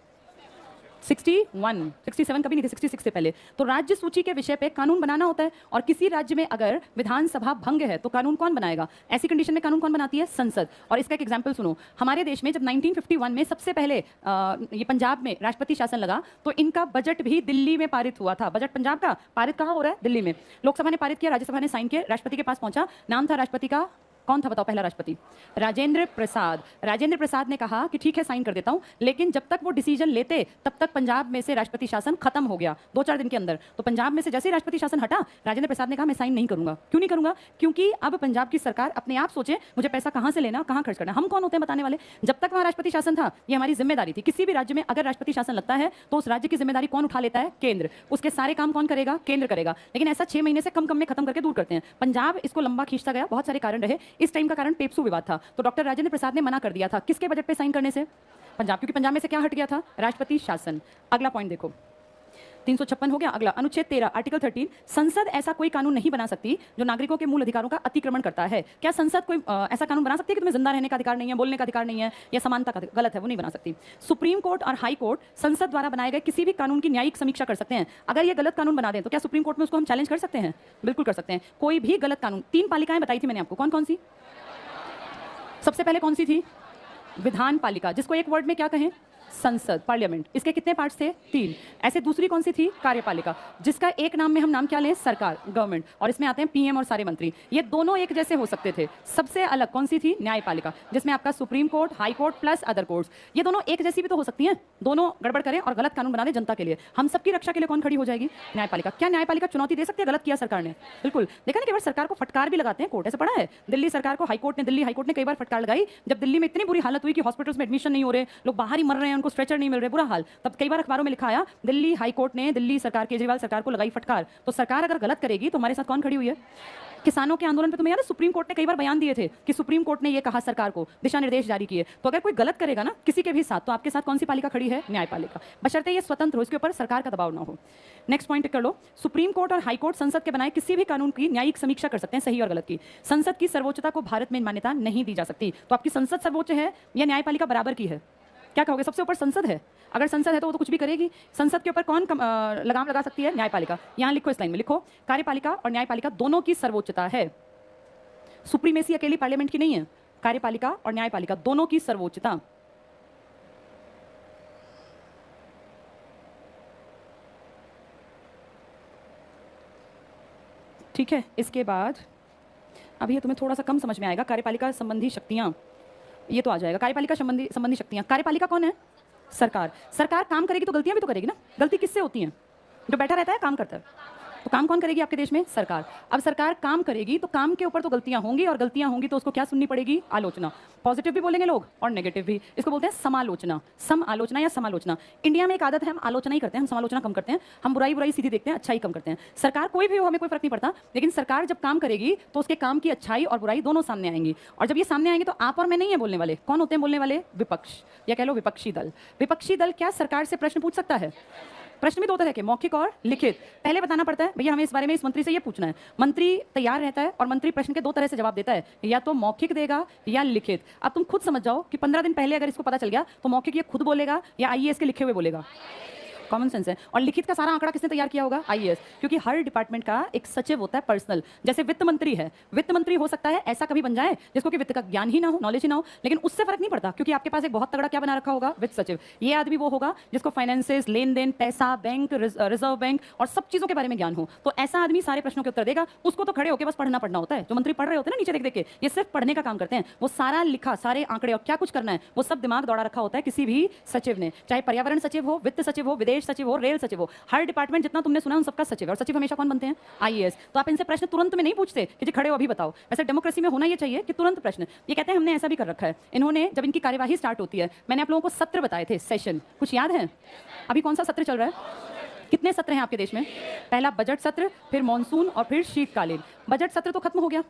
61, 67 कभी नहीं थे, 66 से पहले। तो राज्य सूची के विषय पे कानून बनाना होता है, और किसी राज्य में अगर विधानसभा भंग है तो कानून कौन बनाएगा? ऐसी कंडीशन में कानून कौन बनाती है? संसद। और इसका एक एग्जांपल सुनो, हमारे देश में जब 1951 में सबसे पहले ये पंजाब में राष्ट्रपति शासन लगा, तो इनका बजट भी दिल्ली में पारित हुआ था। बजट पंजाब का पारित कहाँ हो रहा है? दिल्ली में। लोकसभा ने पारित किया, राज्यसभा ने साइन किया, राष्ट्रपति के पास पहुंचा। नाम था राष्ट्रपति का, कौन था बताओ? पहला राष्ट्रपति राजेंद्र प्रसाद। राजेंद्र प्रसाद ने कहा कि ठीक है साइन कर देता हूं, लेकिन जब तक वो डिसीजन लेते तब तक पंजाब में से राष्ट्रपति शासन खत्म हो गया 2-4 दिन के अंदर। तो पंजाब में से जैसे ही राष्ट्रपति शासन हटा, राजेंद्र प्रसाद ने कहा मैं साइन नहीं करूंगा। क्यों नहीं करूंगा? क्योंकि अब पंजाब की सरकार अपने आप सोचे मुझे पैसा कहां से लेना, कहां खर्च करना। हम कौन होते हैं बताने वाले? जब तक वहां राष्ट्रपति शासन था, ये हमारी जिम्मेदारी थी। किसी भी राज्य में अगर राष्ट्रपति शासन लगता है तो उस राज्य की जिम्मेदारी कौन उठा लेता है? केंद्र। उसके सारे काम कौन करेगा? केंद्र करेगा। लेकिन ऐसा 6 महीने से कम में खत्म करके दूर करते हैं। पंजाब इसको लंबा खींचता गया, बहुत सारे कारण रहे। इस टाइम का कारण पेप्सू विवाद था, तो डॉक्टर राजेंद्र प्रसाद ने मना कर दिया था। किसके बजट पे साइन करने से? पंजाब, क्योंकि पंजाब में से क्या हट गया था? राष्ट्रपति शासन। अगला पॉइंट देखो, 356 हो गया। अगला अनुच्छेद 13 आर्टिकल 13, संसद ऐसा कोई कानून नहीं बना सकती जो नागरिकों के मूल अधिकारों का अतिक्रमण करता है। क्या संसद कोई ऐसा कानून बना सकती है कि तुम्हें जिंदा रहने का अधिकार नहीं है, बोलने का अधिकार नहीं है, या समानता का? गलत है, वो नहीं बना सकती। सुप्रीम कोर्ट और हाई कोर्ट संसद द्वारा बनाए गए किसी भी कानून की न्यायिक समीक्षा कर सकते हैं। अगर ये गलत कानून बना दें तो क्या सुप्रीम कोर्ट में उसको हम चैलेंज कर सकते हैं? बिल्कुल कर सकते हैं। कोई भी गलत कानून, 3 पालिकाएं बताई थी मैंने आपको, कौन कौन सी? सबसे पहले कौन सी थी? विधान पालिका, जिसको एक वर्ड में क्या कहें? संसद, पार्लियामेंट। इसके कितने पार्ट्स थे? 3। ऐसे दूसरी कौन सी थी? कार्यपालिका, जिसका एक नाम में हम नाम क्या लें? सरकार, गवर्नमेंट। और इसमें आते हैं पीएम और सारे मंत्री। ये दोनों एक जैसे हो सकते थे। सबसे अलग कौन सी थी? न्यायपालिका, जिसमें आपका supreme court, high court plus other courts. ये दोनों एक जैसी भी तो हो सकती हैं। दोनों गड़बड़ करें और गलत कानून बना दे जनता के लिए, हम सबकी रक्षा के लिए कौन खड़ी हो जाएगी? न्यायपालिका। क्या न्यायपालिका चुनौती दे सकती है गलत किया सरकार ने? बिल्कुल। देखा ना, कई बार सरकार को फटकार भी लगाते हैं कोर्ट, ऐसा पड़ा है। दिल्ली सरकार को दिल्ली हाईकोर्ट ने कई बार फटकार लगाई, जब दिल्ली में इतनी बुरी हालत हुई कि हॉस्पिटल्स में एडमिशन नहीं हो रहे, लोग बाहर ही मर रहे हैं, उनको स्ट्रेचर नहीं मिल रहे, बुरा हाल। तब कई बार अखबारों में लिखा आया, दिल्ली हाई कोर्ट ने दिल्ली सरकार, केजरीवाल सरकार को लगाई फटकार। तो सरकार अगर गलत करेगी तो हमारे साथ कौन खड़ी हुई है? किसानों के आंदोलन पे तुम्हें याद है सुप्रीम कोर्ट ने कई बार बयान दिए थे कि सुप्रीम कोर्ट ने ये कहा सरकार को, दिशा निर्देश जारी किए। तो अगर कोई गलत करेगा ना किसी के भी साथ, तो आपके साथ कौन सी पालिका खड़ी है? न्यायपालिका, बशर्ते ये स्वतंत्र हो, इसके ऊपर सरकार का दबाव ना हो। नेक्स्ट पॉइंट कर लो, सुप्रीम कोर्ट और हाई कोर्ट संसद के बनाए किसी भी कानून की न्यायिक समीक्षा कर सकते हैं, सही और गलत की। संसद की सर्वोच्चता को भारत में मान्यता नहीं दी जा सकती। तो आपकी संसद सर्वोच्च है या न्यायपालिका बराबर की है? क्या कहोगे? सबसे ऊपर संसद है। अगर संसद है तो वो तो कुछ भी करेगी। संसद के ऊपर कौन लगाम लगा सकती है? न्यायपालिका। यहां लिखो, इस लाइन में लिखो, कार्यपालिका और न्यायपालिका दोनों की सर्वोच्चता है। सुप्रीमेसी अकेली पार्लियामेंट की नहीं है, कार्यपालिका और न्यायपालिका दोनों की सर्वोच्चता। ठीक है, इसके बाद अब ये तुम्हें थोड़ा सा कम समझ में आएगा, कार्यपालिका संबंधी शक्तियां, ये तो आ जाएगा। कार्यपालिका संबंधी शक्तियां, कार्यपालिका कौन है? सरकार। सरकार काम करेगी तो गलतियां भी तो करेगी ना। गलती किससे होती है? जो बैठा रहता है काम करता है। तो काम कौन करेगी आपके देश में? सरकार। अब सरकार काम करेगी तो काम के ऊपर तो गलतियां होंगी, और गलतियां होंगी तो उसको क्या सुननी पड़ेगी? आलोचना। पॉजिटिव भी बोलेंगे लोग और नेगेटिव भी। इसको बोलते हैं समालोचना, सम आलोचना या समालोचना। इंडिया में एक आदत है, हम आलोचना ही करते हैं, हम समालोचना कम करते हैं। हम बुराई सीधी देखते हैं, अच्छाई कम करते हैं। सरकार कोई भी हो, हमें कोई फर्क नहीं पड़ता, लेकिन सरकार जब काम करेगी तो उसके काम की अच्छाई और बुराई दोनों सामने आएंगी। और जब ये सामने आएंगे तो आप और मैं नहीं है बोलने वाले। कौन होते हैं बोलने वाले? विपक्ष, या कह लो विपक्षी दल। विपक्षी दल क्या सरकार से प्रश्न पूछ सकता है? प्रश्न भी दो तरह के, मौखिक और लिखित। पहले बताना पड़ता है भैया हमें इस बारे में इस मंत्री से ये पूछना है। मंत्री तैयार रहता है और मंत्री प्रश्न के दो तरह से जवाब देता है, या तो मौखिक देगा या लिखित। अब तुम खुद समझ जाओ कि 15 दिन पहले अगर इसको पता चल गया तो मौखिक ये खुद बोलेगा या आईएएस के लिखे हुए बोलेगा। कॉमन सेंस है। और लिखित का सारा आंकड़ा किसने तैयार किया होगा? आईएएस, क्योंकि हर डिपार्टमेंट का एक सचिव होता है पर्सनल। जैसे वित्त मंत्री है, वित्त मंत्री हो सकता है ऐसा कभी बन जाए जिसको कि वित्त का ज्ञान ही ना हो, नॉलेज ही ना हो, लेकिन उससे फर्क नहीं पड़ता क्योंकि आपके पास एक बहुत तगड़ा क्या बना रखा होगा? वित्त सचिव। ये आदमी वो होगा जिसको फाइनेंसेस, लेन देन, पैसा, बैंक, रिजर्व बैंक और सब चीजों के बारे में ज्ञान हो। तो ऐसा आदमी सारे प्रश्नों के उत्तर देगा। उसको तो खड़े होकर बस पढ़ना होता है। जो मंत्री पढ़ रहे होते हैं ना नीचे देख देख के, ये सिर्फ पढ़ने का काम करते हैं। वो सारा लिखा, सारे आंकड़े और क्या कुछ करना है वो सब दिमाग दौड़ा रखा होता है किसी भी सचिव ने, चाहे पर्यावरण सचिव हो, वित्त सचिव हो, विदेश सचिव हो, रेल सचिव हो। हर डिपार्टमेंट जितना तुमने सुना उन सबका सचिव। और सचिव हमेशा कौन बनते हैं? आईएएस। तो आप इनसे प्रश्न तुरंत में नहीं पूछते कि जी खड़े हो अभी बताओ। वैसे डेमोक्रेसी में होना ये चाहिए कि तुरंत प्रश्न। ये कहते हैं हमने ऐसा भी कर रखा है। इन्होंने जब इनकी कार्यवाही स्टार्ट होती है, मैंने आप लोगों को सत्र बताए थे, सेशन, कुछ याद है? अभी कौन सा सत्र चल रहा है? कितने सत्र हैं आपके देश में? पहला बजट सत्र, फिर मॉनसून और फिर शीतकालीन। बजट सत्र तो खत्म हो गया।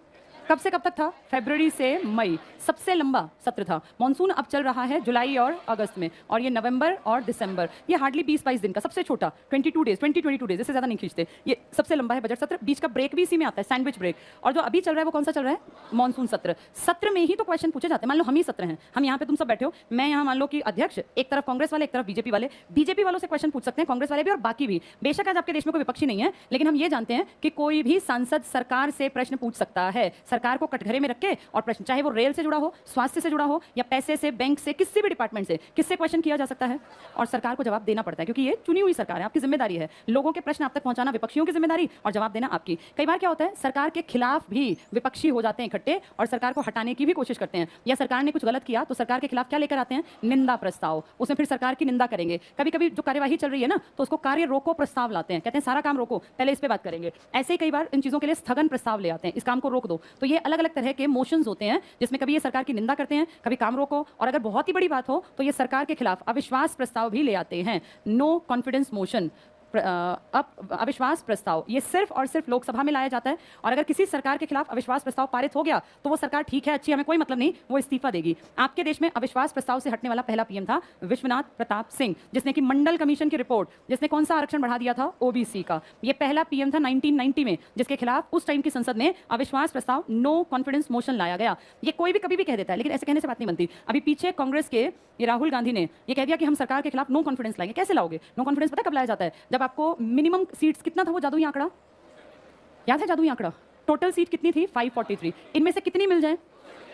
कब से कब तक था? फरवरी से मई, सबसे लंबा सत्र था। मॉनसून अब चल रहा है जुलाई और अगस्त में, और ये नवंबर और दिसंबर। ये हार्डली 20-22 दिन का, सबसे छोटा 22 डेज, 22 डेज, इससे ज्यादा नहीं खींचते। ये सबसे लंबा है बजट सत्र। बीच का ब्रेक भी इसी में आता है, सैंडविच ब्रेक। और जो अभी चल रहा है वो कौन सा चल रहा है? मॉनसून सत्र। सत्र में ही तो क्वेश्चन पूछे जाते हैं। मान लो हम ही सत्र हैं, हम यहाँ पे तुम सब बैठे हो, मैं यहाँ मान लो कि अध्यक्ष, एक तरफ कांग्रेस वाले, एक तरफ बीजेपी वाले। बीजेपी वालों से क्वेश्चन पूछ सकते हैं, कांग्रेस वाले भी और बाकी भी। बेशक आज आपके देश में कोई विपक्षी नहीं है, लेकिन हम ये जानते हैं कि कोई भी सांसद सरकार से प्रश्न पूछ सकता है। सरकार को कटघरे में के और प्रश्न, चाहे वो रेल से जुड़ा हो, स्वास्थ्य से जुड़ा हो, या पैसे से, बैंक से, किसी भी डिपार्टमेंट से, किससे क्वेश्चन किया जा सकता है और सरकार को जवाब देना पड़ता है, क्योंकि ये चुनी हुई सरकार है। आपकी जिम्मेदारी है लोगों के प्रश्न आप तक पहुंचाना, विपक्षियों की जिम्मेदारी, और जवाब देना आपकी। कई बार क्या होता है, सरकार के खिलाफ भी विपक्षी हो जाते हैं इकट्ठे और सरकार को हटाने की भी कोशिश करते हैं। या सरकार ने कुछ गलत किया तो सरकार के खिलाफ क्या लेकर आते हैं? निंदा प्रस्ताव। उसमें फिर सरकार की निंदा करेंगे। कभी कभी जो कार्यवाही चल रही है ना, तो उसको कार्य रोको प्रस्ताव लाते हैं, कहते हैं सारा काम रोको, पहले इस पे बात करेंगे। ऐसे ही कई बार इन चीजों के लिए स्थगन प्रस्ताव ले आते हैं, इस काम को रोक दो। तो ये अलग अलग तरह के मोशंस होते हैं जिसमें कभी ये सरकार की निंदा करते हैं, कभी काम रोको, और अगर बहुत ही बड़ी बात हो तो ये सरकार के खिलाफ अविश्वास प्रस्ताव भी ले आते हैं। नो कॉन्फिडेंस मोशन, अविश्वास प्रस्ताव, ये सिर्फ और सिर्फ लोकसभा में लाया जाता है। और अगर किसी सरकार के खिलाफ अविश्वास प्रस्ताव पारित हो गया तो वो सरकार ठीक है, अच्छी, हमें कोई मतलब नहीं, वो इस्तीफा देगी। आपके देश में अविश्वास प्रस्ताव से हटने वाला पहला पीएम था विश्वनाथ प्रताप सिंह, जिसने कि मंडल कमीशन की रिपोर्ट, जिसने कौन सा आरक्षण बढ़ा दिया था? ओबीसी का। ये पहला पीएम था 1990 में जिसके खिलाफ उस टाइम की संसद में अविश्वास प्रस्ताव, नो कॉन्फिडेंस मोशन लाया गया। ये कोई भी कभी भी कह देता है, लेकिन ऐसे कहने से बात नहीं बनती। अभी पीछे कांग्रेस के ये राहुल गांधी ने ये कह दिया कि हम सरकार के खिलाफ नो कॉन्फिडेंस लाएंगे। कैसे लाओगे नो कॉन्फिडेंस? पता कब लाया जाता है? जब आपको मिनिमम सीट्स कितना था, वो जादुई आंकड़ा याद है? जादुई आंकड़ा, टोटल सीट कितनी थी? 543। इनमें से कितनी मिल जाए?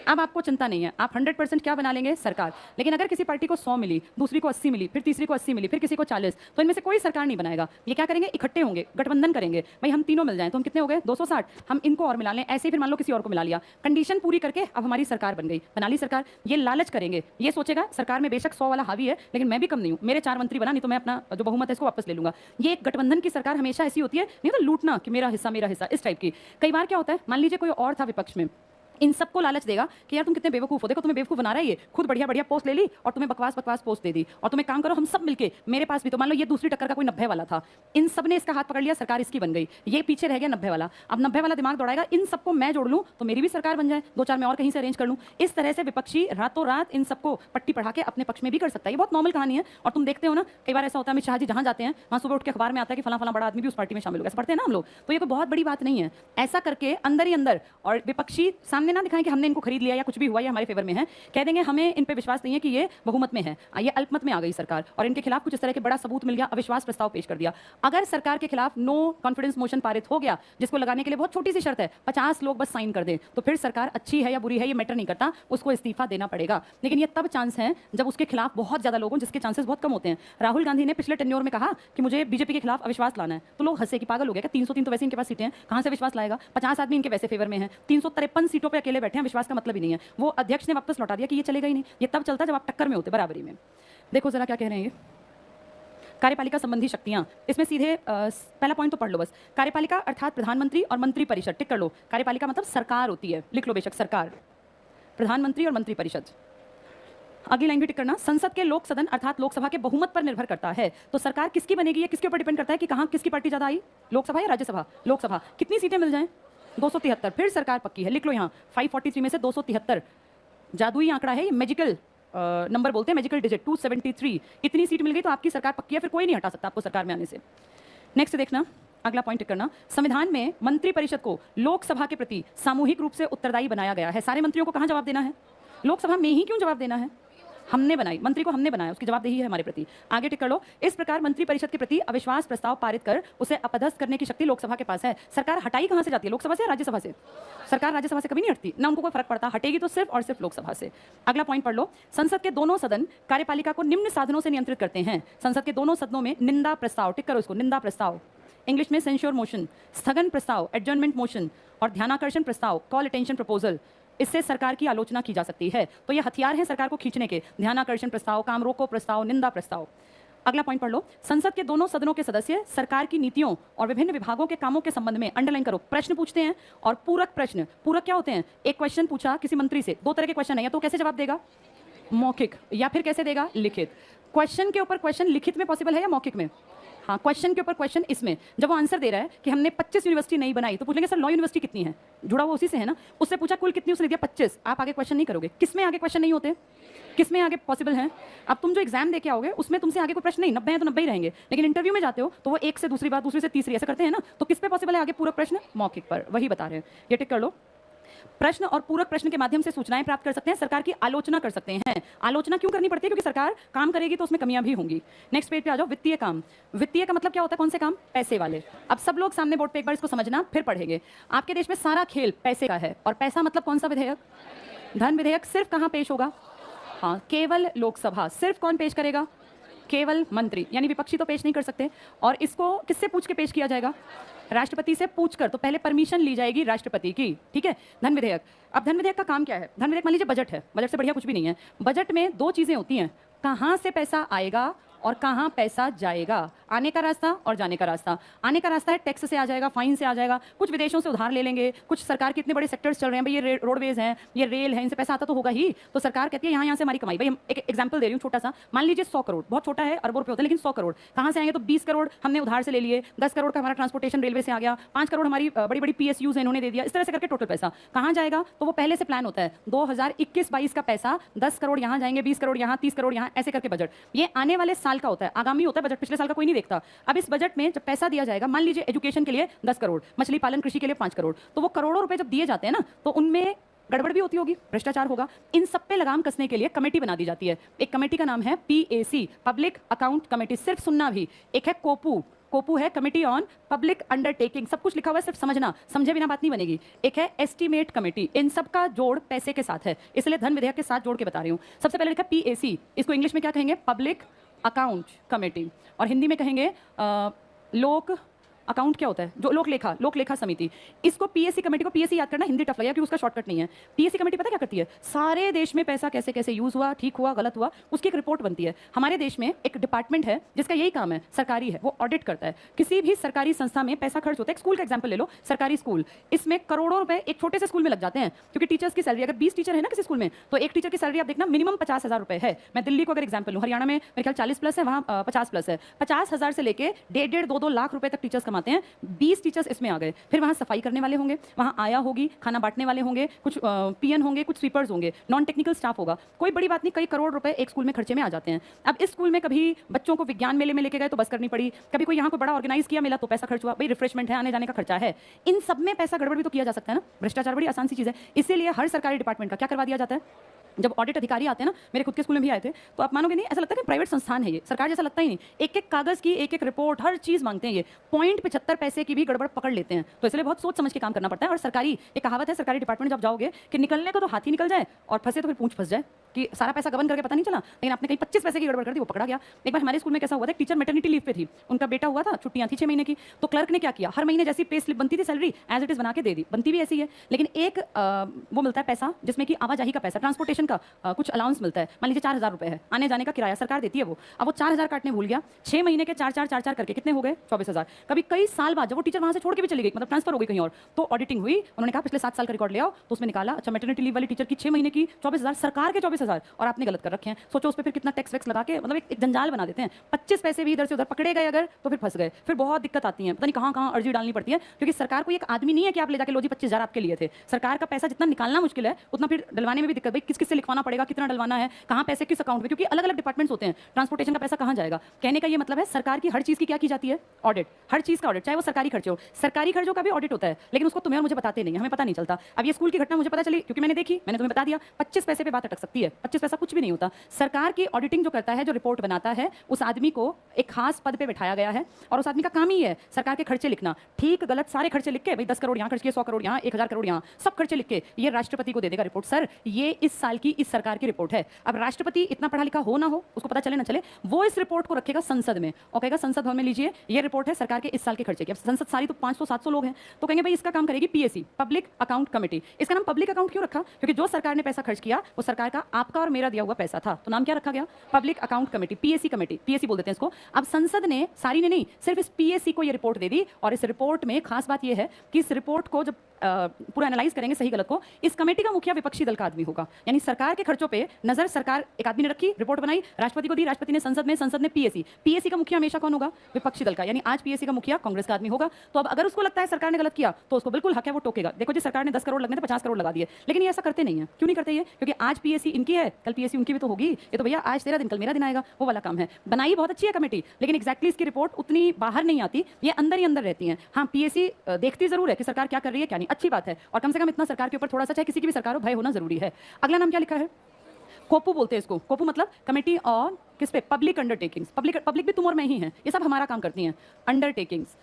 अब आपको चिंता नहीं है, आप 100% क्या बना लेंगे? सरकार। लेकिन अगर किसी पार्टी को 100 मिली, दूसरी को 80 मिली, फिर तीसरी को 80 मिली, फिर किसी को 40, तो इनमें से कोई सरकार नहीं बनाएगा। ये क्या करेंगे? इकट्ठे होंगे, गठबंधन करेंगे। भाई हम तीनों मिल जाएं तो हम कितने हो गए? 260। हम इनको और मिला लें, ऐसे ही फिर मान लो किसी और को मिला लिया, कंडीशन पूरी करके अब हमारी सरकार बन गई, बना ली सरकार। ये लालच करेंगे, ये सोचेगा सरकार में बेशक 100 वाला हावी है, लेकिन मैं भी कम नहीं हूँ, मेरे 4 मंत्री बना, नहीं तो मैं अपना जो बहुमत है इसको वापस ले लूंगा। ये एक गठबंधन की सरकार हमेशा ऐसी होती है, नहीं तो लूटना कि मेरा हिस्सा, इस टाइप की। कई बार क्या होता है, मान लीजिए कोई और था विपक्ष में, इन सबको लालच देगा कि यार तुम कितने बेवकूफ हो, देखो तुम्हें बेवकूफ बना रहा है ये, खुद बढ़िया बढ़िया पोस्ट ले ली और तुम्हें बकवास पोस्ट दे दी, और तुम्हें काम करो हम सब मिलके, मेरे पास भी तो मान लो ये दूसरी टक्कर का कोई 90 वाला था, इन सब ने इसका हाथ पकड़ लिया, सरकार इसकी बन गई, ये पीछे रह गया 90 वाला। अब 90 वाला दिमाग दौड़ाएगा, इन सबको मैं जोड़ लूं तो मेरी भी सरकार बन जाए, 2-4 मैं और कहीं से अरेंज कर लूं। इस तरह से विपक्षी रातों रात इन सबको पट्टी पढ़ा के अपने पक्ष में भी कर सकता है। ये बहुत नॉर्मल कहानी है। और तुम देखते हो ना, कई बार ऐसा होता है अमित शाह जी जहां जाते हैं वहां सुबह उठ के अखबार में आता है कि फला फला बड़ा आदमी भी उस पार्टी में शामिल हो गया, पढ़ते हैं ना हम लोग। तो ये कोई बहुत बड़ी बात नहीं है। ऐसा करके अंदर ही अंदर, और विपक्षी सामने ना दिखाएं कि हमने इनको खरीद लिया या कुछ भी हुआ या हमारे फेवर में है, कह देंगे हमें इन पे विश्वास नहीं है कि ये बहुमत में है, ये अल्पमत में आ गई सरकार, और इनके खिलाफ कुछ इस तरह के बड़ा सबूत मिल गया, अविश्वास प्रस्ताव पेश कर दिया। अगर सरकार के खिलाफ नो कॉन्फिडेंस मोशन पारित हो गया, जिसको लगाने के लिए बहुत छोटी सी शर्त है, 50 लोग बस साइन कर दें, तो फिर सरकार अच्छी है या बुरी है ये मैटर नहीं करता, उसको इस्तीफा देना पड़ेगा। लेकिन ये तब चांस है जब उसके खिलाफ बहुत ज्यादा लोगों, जिसके चांसेस बहुत कम होते हैं। राहुल गांधी ने पिछले टेन्योर में कहा कि मुझे बीजेपी के खिलाफ अविश्वास लाना है, तो लोग हंसे कि पागल हो गया क्या, 303 तो वैसे इनके पास सीटें हैं, कहां से विश्वास लाएगा, 50 आदमी इनके वैसे फेवर में है, 353 सीटों पर अकेले बैठे हैं, विश्वास का मतलब ही नहीं है। वो अध्यक्ष ने वापस लौटा दिया कि ये चलेगा ही नहीं। ये तब चलता जब आप टक्कर में होते, बराबरी में। देखो जरा क्या कह रहे हैं ये, कार्यपालिका संबंधी शक्तियां। इसमें सीधे पहला पॉइंट तो पढ़ लो बस, कार्यपालिका अर्थात प्रधानमंत्री और मंत्री परिषद, टिक कर लो। कार्यपालिका मतलब सरकार होती है, लिख लो बेशक, सरकार, प्रधानमंत्री और मंत्री परिषद। अगली लाइन भी टिक करना, संसद के लोक सदन अर्थात लोकसभा के बहुमत पर निर्भर करता है। तो सरकार किसकी बनेगी ये किसके ऊपर डिपेंड करता है कि कहां किसकी पार्टी ज्यादा आई, लोकसभा या राज्यसभा? लोकसभा। कितनी सीटें मिल जाएं? 273, फिर सरकार पक्की है, लिख लो यहाँ 543 में से 273। जादुई आंकड़ा है ये, मैजिकल नंबर बोलते हैं, मैजिकल डिजिट 273, इतनी सीट मिल गई तो आपकी सरकार पक्की है, फिर कोई नहीं हटा सकता आपको सरकार में आने से। नेक्स्ट देखना, अगला पॉइंट टिक करना, संविधान में मंत्री परिषद को लोकसभा के प्रति सामूहिक रूप से उत्तरदायी बनाया गया है। सारे मंत्रियों को कहाँ जवाब देना है? लोकसभा में ही क्यों जवाब देना है? हमने बनाई, मंत्री को हमने बनाया, उसकी जवाबदेही है हमारे प्रति। आगे टिक कर लो, इस प्रकार मंत्री परिषद के प्रति अविश्वास प्रस्ताव पारित कर उसे अपदस्थ करने की शक्ति लोकसभा के पास है। सरकार हटाई कहाँ से जाती है? लोकसभा से, राज्यसभा से? सरकार राज्यसभा से कभी नहीं हटती, ना उनको कोई फर्क पड़ता, हटेगी तो सिर्फ और सिर्फ लोकसभा से। अगला पॉइंट पढ़ लो, संसद के दोनों सदन कार्यपालिका को निम्न साधनों से नियंत्रित करते हैं। संसद के दोनों सदनों में निंदा प्रस्ताव, टिक करो इसको, निंदा प्रस्ताव, इंग्लिश में सेंश्योर मोशन, स्थगन प्रस्ताव, एडजर्नमेंट मोशन, और ध्यानाकर्षण प्रस्ताव, कॉल अटेंशन प्रपोजल, इससे सरकार की आलोचना की जा सकती है। तो ये हथियार हैं सरकार को खींचने के, ध्यानाकर्षण प्रस्ताव, काम रोको प्रस्ताव, निंदा प्रस्ताव। अगला पॉइंट पढ़ लो, संसद के दोनों सदनों के सदस्य सरकार की नीतियों और विभिन्न विभागों के कामों के संबंध में, अंडरलाइन करो, प्रश्न पूछते हैं और पूरक प्रश्न। पूरक क्या होते हैं? एक क्वेश्चन पूछा किसी मंत्री से, दो तरह के क्वेश्चन है, या तो कैसे जवाब देगा? मौखिक, या फिर कैसे देगा? लिखित। क्वेश्चन के ऊपर क्वेश्चन लिखित में पॉसिबल है या मौखिक में? हाँ, क्वेश्चन के ऊपर क्वेश्चन। इसमें जब वो आंसर दे रहा है कि हमने 25 यूनिवर्सिटी नहीं बनाई, तो पूछेंगे सर लॉ यूनिवर्सिटी कितनी है? जुड़ा हुआ उसी से है ना। उससे पूछा कुल कितनी, उसने दिया 25। आप आगे क्वेश्चन नहीं करोगे। किस में आगे क्वेश्चन नहीं होते? किस में आगे पॉसिबल है? अब तुम जो एग्जाम दे के आओगे उसमें तुमसे आगे कोई प्रश्न नहीं, 90 है तो 90 ही रहेंगे, लेकिन इंटरव्यू में जाते हो तो वो एक से दूसरी बात, दूसरी से तीसरी, ऐसे करते हैं ना। तो किस पे पॉसिबल है आगे पूरक प्रश्न? मौखिक पर, वही बता रहे हैं, ये टिक कर लो। प्रश्न और पूरक प्रश्न के माध्यम से सूचनाएं प्राप्त कर सकते हैं, सरकार की आलोचना कर सकते हैं। आलोचना क्यों करनी पड़ती है? क्योंकि सरकार काम करेगी तो उसमें कमियां भी होंगी। नेक्स्ट पेज पे आ जाओ, वित्तीय काम। वित्तीय का मतलब क्या होता है? कौन से काम? पैसे वाले। अब सब लोग सामने बोर्ड पे एक बार इसको समझना, फिर पढ़ेंगे। आपके देश में सारा खेल पैसे का है, और पैसा मतलब कौन सा विधेयक? धन विधेयक। सिर्फ कहाँ पेश होगा? हाँ, केवल लोकसभा। सिर्फ कौन पेश करेगा? केवल मंत्री, यानी विपक्षी तो पेश नहीं कर सकते। और इसको किससे पूछ के पेश किया जाएगा? राष्ट्रपति से पूछकर, तो पहले परमिशन ली जाएगी राष्ट्रपति की, ठीक है। धन विधेयक। अब धन विधेयक का काम क्या है? धन विधेयक मान लीजिए बजट है, बजट से बढ़िया कुछ भी नहीं है। बजट में दो चीजें होती हैं, कहाँ से पैसा आएगा और कहाँ पैसा जाएगा। आने का रास्ता और जाने का रास्ता। आने का रास्ता है टैक्स से आ जाएगा, फाइन से आ जाएगा, कुछ विदेशों से उधार ले लेंगे, कुछ सरकार के इतने बड़े सेक्टर्स चल रहे हैं, भाई ये रोडवेज हैं, ये रेल है, इनसे पैसा आता तो होगा ही। तो सरकार कहती है यहाँ से हमारी कमाई। भाई हम एक एग्जाम्पल दे रही हूँ छोटा सा, मान लीजिए 100 करोड़, बहुत छोटा है, अरबों रुपये होते हैं, लेकिन 100 करोड़ कहाँ से आएंगे? तो 20 करोड़ हमने उधार से ले लिए, 10 करोड़ का हमारा ट्रांसपोर्टेशन रेलवे से आ गया, 5 करोड़ हमारी बड़ी बड़ी PSUs इन्होंने दे दिया। इस तरह से करके टोटल पैसा कहाँ जाएगा? तो वो पहले से प्लान होता है, 2021-22 का पैसा 10 करोड़ यहाँ जाएंगे, 20 करोड़ यहाँ, 30 करोड़ यहाँ, ऐसे करके बजट। ये आने वाले साल का होता है, आगामी होता है बजट, पिछले साल का कोई नहीं देखता। अब इस बजट में जब पैसा दिया जाएगा, मान लीजिए एजुकेशन के लिए 10 करोड़, मछली पालन कृषि के लिए 5 करोड़, तो वो करोड़ों रुपए जब दिए जाते हैं ना, तो उनमें गड़बड़ भी होती होगी, भ्रष्टाचार होगा। इन सब पे लगाम कसने के लिए कमेटी बना दी जाती है। एक कमेटी का नाम है PAC, पब्लिक अकाउंट कमेटी। सिर्फ सुनना भी। एक है कोपू, कोपू है कमेटी ऑन पब्लिक अंडरटेकिंग, सब कुछ लिखा हुआ है, सिर्फ समझना, समझे बिना बात नहीं बनेगी। एक है एस्टीमेट कमेटी, इन सब का जोड़ पैसे के साथ है, इसलिए धन विधेयक के साथ जोड़ के बता रही हूँ। सबसे पहले लिखा PAC, इसको इंग्लिश में क्या कहेंगे? पब्लिक अकाउंट कमेटी, और हिंदी में कहेंगे लोक अकाउंट क्या होता है? जो लोक लेखा समिति। इसको PAC कमेटी को, PAC याद करना हिंदी टफ लगेगा क्योंकि उसका शॉर्टकट नहीं है। PAC कमेटी पता क्या करती है? सारे देश में पैसा कैसे कैसे यूज हुआ, ठीक हुआ, गलत हुआ, उसकी एक रिपोर्ट बनती है। हमारे देश में एक डिपार्टमेंट है जिसका यही काम है, सरकारी है, वो ऑडिट करता है। किसी भी सरकारी संस्था में पैसा खर्च होता है, स्कूल का एग्जाम्पल ले लो, सरकारी स्कूल, इसमें करोड़ों रुपए एक छोटे से स्कूल में लग जाते हैं, क्योंकि टीचर्स की सैलरी, अगर 20 टीचर है ना किसी स्कूल में, तो एक टीचर की सैलरी आप देखना मिनिमम 50,000 रुपए है। मैं दिल्ली को अगर एग्जाम्पल लूँ, हरियाणा में मेरे ख्याल 40+ है, वहाँ 50+ है। 50,000 से लेके 1.5, 2 लाख रुपए तक टीचर्स कमाते हैं। 20 टीचर्स इसमें आ गए, फिर वहाँ सफाई करने वाले होंगे, वहाँ आया होगी, खाना बांटने वाले होंगे, कुछ PN होंगे, कुछ स्वीपर्स होंगे, नॉन टेक्निकल स्टाफ होगा। कोई बड़ी बात नहीं, कई करोड़ रुपए एक स्कूल में खर्चे में आ जाते हैं। अब इस स्कूल में कभी बच्चों को विज्ञान मेले में लेके गए तो बस करनी पड़ी, कभी कोई यहाँ को बड़ा ऑर्गेनाइज किया मेला तो पैसा खर्च हुआ, भाई रिफ्रेशमेंट है, आने जाने का खर्चा है। इन सब में पैसा गड़बड़ भी तो किया जा सकता है ना। भ्रष्टाचार बड़ी आसान सी चीज़ है, इसीलिए हर सरकारी डिपार्टमेंट का क्या करवा दिया जाता है? जब ऑडिट अधिकारी आते हैं ना, मेरे खुद के स्कूल में भी आए थे, तो आप मानोगे नहीं, ऐसा लगता है कि प्राइवेट संस्थान है ये, सरकार जैसा लगता ही नहीं। एक एक कागज की एक एक रिपोर्ट, हर चीज़ मांगते हैं ये। पॉइंट 75 पैसे की भी गड़बड़ पकड़ लेते हैं, तो इसलिए बहुत सोच समझ के काम करना पड़ता है। और सरकारी एक कहावत है, सरकारी डिपार्टमेंट जब जाओगे कि निकलने को तो हाथ ही निकल जाए और फंसे तो फिर पूंछ फंस जाए, कि सारा पैसा गबन करके पता नहीं चला, लेकिन आपने कहीं 25 पैसे की गड़बड़ कर दी, वो पकड़ा गया। एक बार हमारे स्कूल में कैसा हुआ था, टीचर मैटरनिटी लीव पे थी, उनका बेटा हुआ था, छुट्टियां थी 6 महीने की, तो क्लर्क ने क्या किया, हर महीने जैसी पे स्लिप बनती थी सैलरी एज इट इज बना के दे दी, बनती भी ऐसी है, लेकिन एक वो मिलता है पैसा जिसमें कि आवाजाही का पैसा, ट्रांसपोर्टेशन का कुछ अलाउंस मिलता है। मान लीजिए 4,000 रुपए है, आने जाने का किराया सरकार देती है वो। अब वो 4,000 काटने भूल गया, 6 महीने के 4,4 करके कितने हो गए? 24,000। कभी कई साल बाद जब वो टीचर वहां से छोड़ के भी चली गई, मतलब ट्रांसफर हो गई कहीं और, तो ऑडिटिंग हुई, उन्होंने कहा पिछले 7 साल का रिकॉर्ड ले आओ, तो उसमें निकाला अच्छा मैटरनिटी लीव वाली टीचर की 6 महीने की 24,000, सरकार के 24,000 25,000 और आपने गलत कर रखे हैं। सोचो उस पर फिर कितना टैक्स वैक्स लगा के मतलब एक जंजाल बना देते हैं। 25 पैसे भी इधर से उधर पकड़े गए अगर तो फिर फंस गए, फिर बहुत दिक्कत आती है, पता नहीं कहाँ कहाँ अर्जी डालनी पड़ती है। क्योंकि सरकार को एक आदमी नहीं है कि आप ले जाके लो जी 25,000 आपके लिए थे। सरकार का पैसा जितना निकालना मुश्किल है उतना फिर डलवाने में भी दिक्कत। भाई किस किस से लिखवाना पड़ेगा, कितना डलवाना है, कहाँ पैसे किस अकाउंट में, क्योंकि अलग अलग डिपार्टमेंट्स होते हैं। ट्रांसपोर्टेशन का पैसा कहाँ जाएगा। कहने का ये मतलब है सरकार की हर चीज़ की क्या की जाती है, ऑडिट। हर चीज़ का ऑडिट, चाहे वो सरकारी खर्चे हो। सरकारी खर्चों का भी ऑडिट होता है, लेकिन उसको तुम्हें और मुझे बताते नहीं, हमें पता नहीं चलता। अब ये स्कूल की घटना मुझे पता चली क्योंकि मैंने देखी, मैंने तुम्हें बता दिया। 25 पैसे पे बात अटक सकती है, 25 पैसा कुछ भी नहीं होता। सरकार की ऑडिटिंग जो करता है, जो रिपोर्ट बनाता है, उस आदमी को एक खास पद पे बिठाया गया है और उस आदमी का काम ही है सरकार के खर्चे लिखना। ठीक गलत सारे खर्चे लिख के, भाई 10 करोड़ यहाँ खर्च किए, 100 करोड़ यहाँ, 1000 करोड़ यहाँ, सब खर्चे लिख के ये राष्ट्रपति को दे देगा रिपोर्ट। सर ये इस साल की इस सरकार की रिपोर्ट है। अब राष्ट्रपति इतना पढ़ा लिखा हो ना हो, उसको पता चले ना चले, वो इस रिपोर्ट को रखेगा संसद में और कहेगा संसद भवन में लीजिए ये रिपोर्ट है सरकार के इस साल के खर्चे की। अब संसद सारी तो 500-700 लोग हैं, तो कहेंगे भाई इसका काम करेगी पीएसी, पब्लिक अकाउंट कमेटी। इसका नाम पब्लिक अकाउंट क्यों रखा, क्योंकि जो सरकार ने पैसा खर्च किया वो सरकार का, आपका और मेरा दिया हुआ पैसा था, तो नाम क्या रखा गया, public account committee, PAC committee, PAC बोल देते हैं इसको। अब संसद ने सारी ने नहीं, सिर्फ इस पीएसी को ये रिपोर्ट दे दी और इस रिपोर्ट में खास बात ये है कि इस रिपोर्ट को जब पूरा एनालाइज करेंगे सही गलत को, इस कमेटी का मुखिया विपक्षी दल का आदमी होगा। यानी सरकार के खर्चों पे नजर सरकार, एक आदमी ने रखी, रिपोर्ट बनाई, राष्ट्रपति को दी, राष्ट्रपति ने संसद में पीएसी, पीएसी का मुखिया हमेशा कौन होगा, विपक्षी दल का। यानी आज पीएसी का मुखिया कांग्रेस का आदमी होगा। तो अब अगर उसको लगता है सरकार ने गलत किया तो उसको बिल्कुल हक है, वो टोकेगा। देखो जी सरकार ने 10 करोड़ लगने थे, 50 करोड़ लगा दिए, लेकिन ये ऐसा करते नहीं है। क्यों नहीं करते ये, क्योंकि आज पीएसी इनकी है, कल पीएसी उनकी भी तो होगी। ये तो भैया आज तेरा दिन कल मेरा दिन आएगा, वो वाला काम है। बनाई बहुत अच्छी है कमेटी, लेकिन एक्जैक्टली इसकी रिपोर्ट उतनी बाहर नहीं आती, ये अंदर ही अंदर रहती है। हाँ पीएसी देखती जरूर है कि सरकार क्या कर रही है क्या नहीं, अच्छी बात है, और कम से कम इतना सरकार के ऊपर थोड़ा सा, चाहे किसी की भी सरकार हो, भय होना जरूरी है। अगला नाम क्या लिखा है, कोपू बोलते हैं इसको। कोपू मतलब कमेटी ऑन किस पे, पब्लिक अंडरटेकिंग्स। पब्लिक भी तुम और मैं ही हैं, ये सब हमारा काम करती हैं, अंडरटेकिंग्स।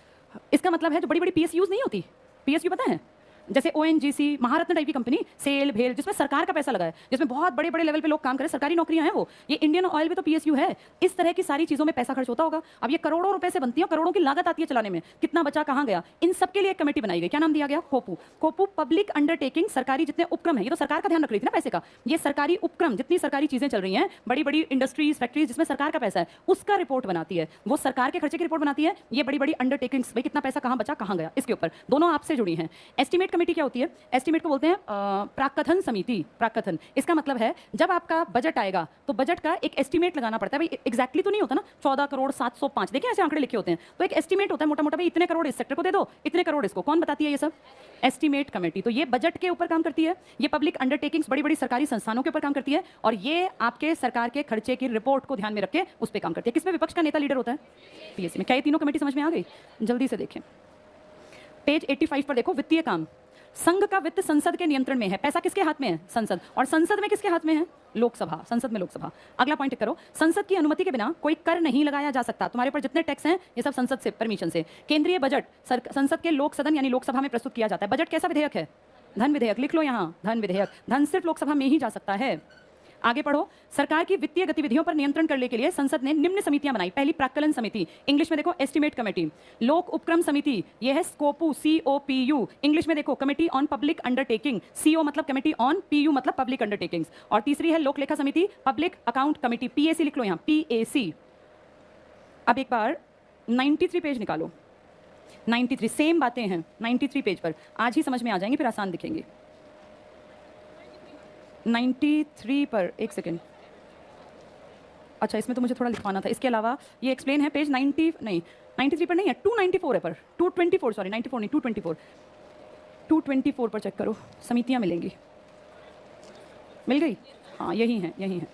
इसका मतलब है जो बड़ी बड़ी पीएसयूज नहीं होती, पीएसयू पता है, जैसे ओएनजीसी, महारत्न टाइप की कंपनी, सेल भेल, जिसमें सरकार का पैसा लगा है, जिसमें बहुत बड़े बड़े लेवल पे लोग काम करें, सरकारी नौकरियां हैं वो। ये इंडियन ऑयल भी तो पीएसयू है। इस तरह की सारी चीजों में पैसा खर्च होता होगा। अब ये करोड़ों रुपए से बनती है, करोड़ों की लागत आती है चलाने में, कितना बचा कहाँ गया, इन सबके लिए एक कमेटी बनाई गई। क्या नाम दिया गया, कोपू। कोपू पब्लिक अंडरटेकिंग, सरकारी जितने उपक्रम है, ये तो सरकार का ध्यान रख रही थी ना पैसे का, ये सरकारी उपक्रम जितनी सरकारी चीजें चल रही हैं, बड़ी बड़ी इंडस्ट्रीज, फैक्ट्रीज जिसमें सरकार का पैसा है, उसका रिपोर्ट बनाती है। वो सरकार के खर्चे की रिपोर्ट बनाती है, ये बड़ी बड़ी अंडरटेकिंग्स, भाई कितना पैसा कहाँ बचा कहाँ गया, इसके ऊपर दोनों आपसे जुड़ी हैं। एस्टीमेट कमेटी क्या होती है, एस्टीमेट को बोलते हैं प्राकथन समिति। प्राकथन इसका मतलब है जब आपका बजट आएगा तो बजट का एक एस्टीमेट लगाना पड़ता है। भाई एग्जैक्टली तो नहीं होता ना, 14 करोड़ 705, देखिए ऐसे आंकड़े लिखे होते हैं, तो एक एस्टीमेट होता है मोटा मोटा, भाई इतने करोड़ इस सेक्टर को दे दो, इतने करोड़ इसको। कौन बताती है ये सब, एस्टीमेट कमेटी। तो ये बजट के ऊपर काम करती है, ये पब्लिक अंडरटेकिंग्स बड़ी बड़ी सरकारी संस्थानों के ऊपर काम करती है, और ये आपके सरकार के खर्चे की रिपोर्ट को ध्यान में रख के उस पर काम करती है। किसमें विपक्ष का नेता लीडर होता है, पीएससी में। क्या ये तीनों कमेटी समझ में आ गई, जल्दी से देखें पेज 85 पर देखो, वित्तीय काम। संघ का वित्त संसद के नियंत्रण में है, पैसा किसके हाथ में है, संसद, और संसद में किसके हाथ में है, लोकसभा, संसद में लोकसभा। अगला पॉइंट करो, संसद की अनुमति के बिना कोई कर नहीं लगाया जा सकता। तुम्हारे ऊपर जितने टैक्स हैं ये सब संसद से परमिशन से। केंद्रीय बजट संसद के लोक सदन यानी लोकसभा में प्रस्तुत किया जाता है। बजट कैसा विधेयक है, धन विधेयक, लिख लो यहाँ, धन विधेयक। धन सिर्फ लोकसभा में ही जा सकता है। आगे पढ़ो, सरकार की वित्तीय गतिविधियों पर नियंत्रण करने के लिए संसद ने निम्न समितियां बनाई। पहली प्राक्कलन समिति, इंग्लिश में देखो एस्टीमेट कमेटी। लोक उपक्रम समिति, यह है स्कोपू, COPU, इंग्लिश में देखो committee on public undertaking, CO मतलब कमेटी ऑन, PU मतलब पब्लिक अंडरटेकिंग्स। और तीसरी है लोक लेखा समिति, पब्लिक अकाउंट कमेटी, PAC लिख लो यहाँ, PAC। अब एक बार 93 पेज निकालो, 93 सेम बातें हैं 93 पेज पर, आज ही समझ में आ जाएंगे, फिर आसान दिखेंगे। 93 पर एक सेकेंड, अच्छा इसमें तो मुझे थोड़ा लिखवाना था, इसके अलावा ये एक्सप्लेन है पेज 90, नहीं 93 पर नहीं है, 294 है पर, 224 सॉरी, 94 नहीं 224, 224 पर चेक करो, समितियां मिलेंगी, मिल गई, हाँ यही है यही है।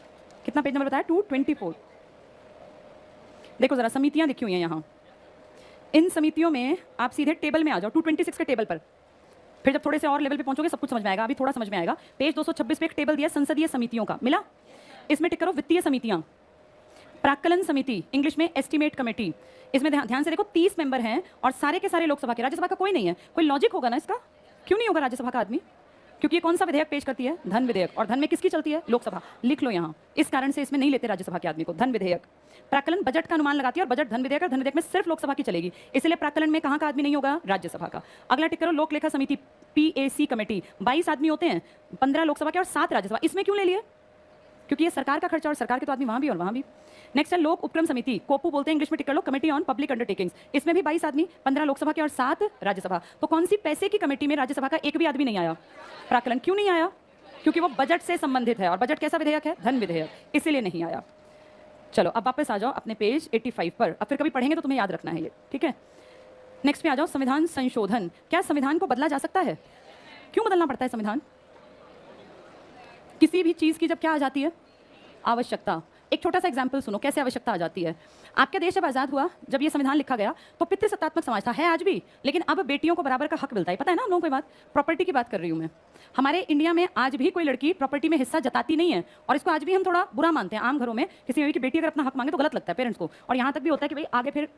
कितना पेज नंबर बताया, 224। देखो जरा समितियां लिखी हुई हैं यहाँ, इन समितियों में आप सीधे टेबल में आ जाओ, 226 के टेबल पर, फिर जब थोड़े से और लेवल पे पहुंचोगे सब कुछ समझ में आएगा, अभी थोड़ा समझ में आएगा। पेज 226 पे एक टेबल दिया संसदीय समितियों का, मिला, इसमें टिक करो वित्तीय समितियां, प्राक्कलन समिति, इंग्लिश में एस्टीमेट कमेटी। इसमें ध्यान से देखो 30 मेंबर हैं और सारे के सारे लोकसभा के, राज्यसभा का कोई नहीं है। कोई लॉजिक होगा ना इसका, क्यों नहीं होगा राज्यसभा का आदमी, क्योंकि ये कौन सा विधेयक पेश करती है, धन विधेयक, और धन में किसकी चलती है, लोकसभा, लिख लो यहाँ। इस कारण से इसमें नहीं लेते राज्यसभा के आदमी को, धन विधेयक। प्राक्कलन बजट का अनुमान लगाती है और बजट धन विधेयक, और धन विधेयक में सिर्फ लोकसभा की चलेगी, इसलिए प्राक्कलन में कहाँ का आदमी नहीं होगा, राज्यसभा का। अगला टिक करो लोक लेखा समिति, PAC कमेटी, 22 आदमी होते हैं, 15 लोकसभा के और 7 राज्यसभा। इसमें क्यों ले लिए, क्योंकि ये सरकार का खर्चा और सरकार के तो आदमी वहां भी और वहां भी। नेक्स्ट है लोक उपक्रम समिति, कोपू बोलते हैं इंग्लिश में, टिक कर लो कमेटी ऑन पब्लिक अंडरटेकिंग्स। इसमें भी 22 आदमी, 15 लोकसभा के और 7 राज्यसभा। तो कौन सी पैसे की कमेटी में राज्यसभा का एक भी आदमी नहीं आया, प्राक्कलन, क्यों नहीं आया, क्योंकि वो बजट से संबंधित है और बजट कैसा विधेयक है? धन विधेयक, इसीलिए नहीं आया। चलो अब वापस आ जाओ अपने पेज 85 पर। अब फिर कभी पढ़ेंगे तो तुम्हें याद रखना है ये, ठीक है। नेक्स्ट पे आ जाओ, संविधान संशोधन। क्या संविधान को बदला जा सकता है? क्यों बदलना पड़ता है संविधान? किसी भी चीज की जब क्या आ जाती है? आवश्यकता। एक छोटा सा एग्जाम्पल सुनो, कैसे आवश्यकता आ जाती है। आपका देश जब आजाद हुआ, जब ये संविधान लिखा गया, तो पितृसत्तात्मक समाज था, है आज भी, लेकिन अब बेटियों को बराबर का हक मिलता है। पता है ना हम लोगों को बात? प्रॉपर्टी की बात कर रही हूँ मैं। हमारे इंडिया में आज भी कोई लड़की प्रॉपर्टी में हिस्सा जताती नहीं है, और इसको आज भी हम थोड़ा बुरा मानते हैं। आम घरों में किसी की बेटी अगर अपना हक मांगे तो गलत लगता है पेरेंट्स को, और यहाँ तक भी होता है कि भाई आगे फिर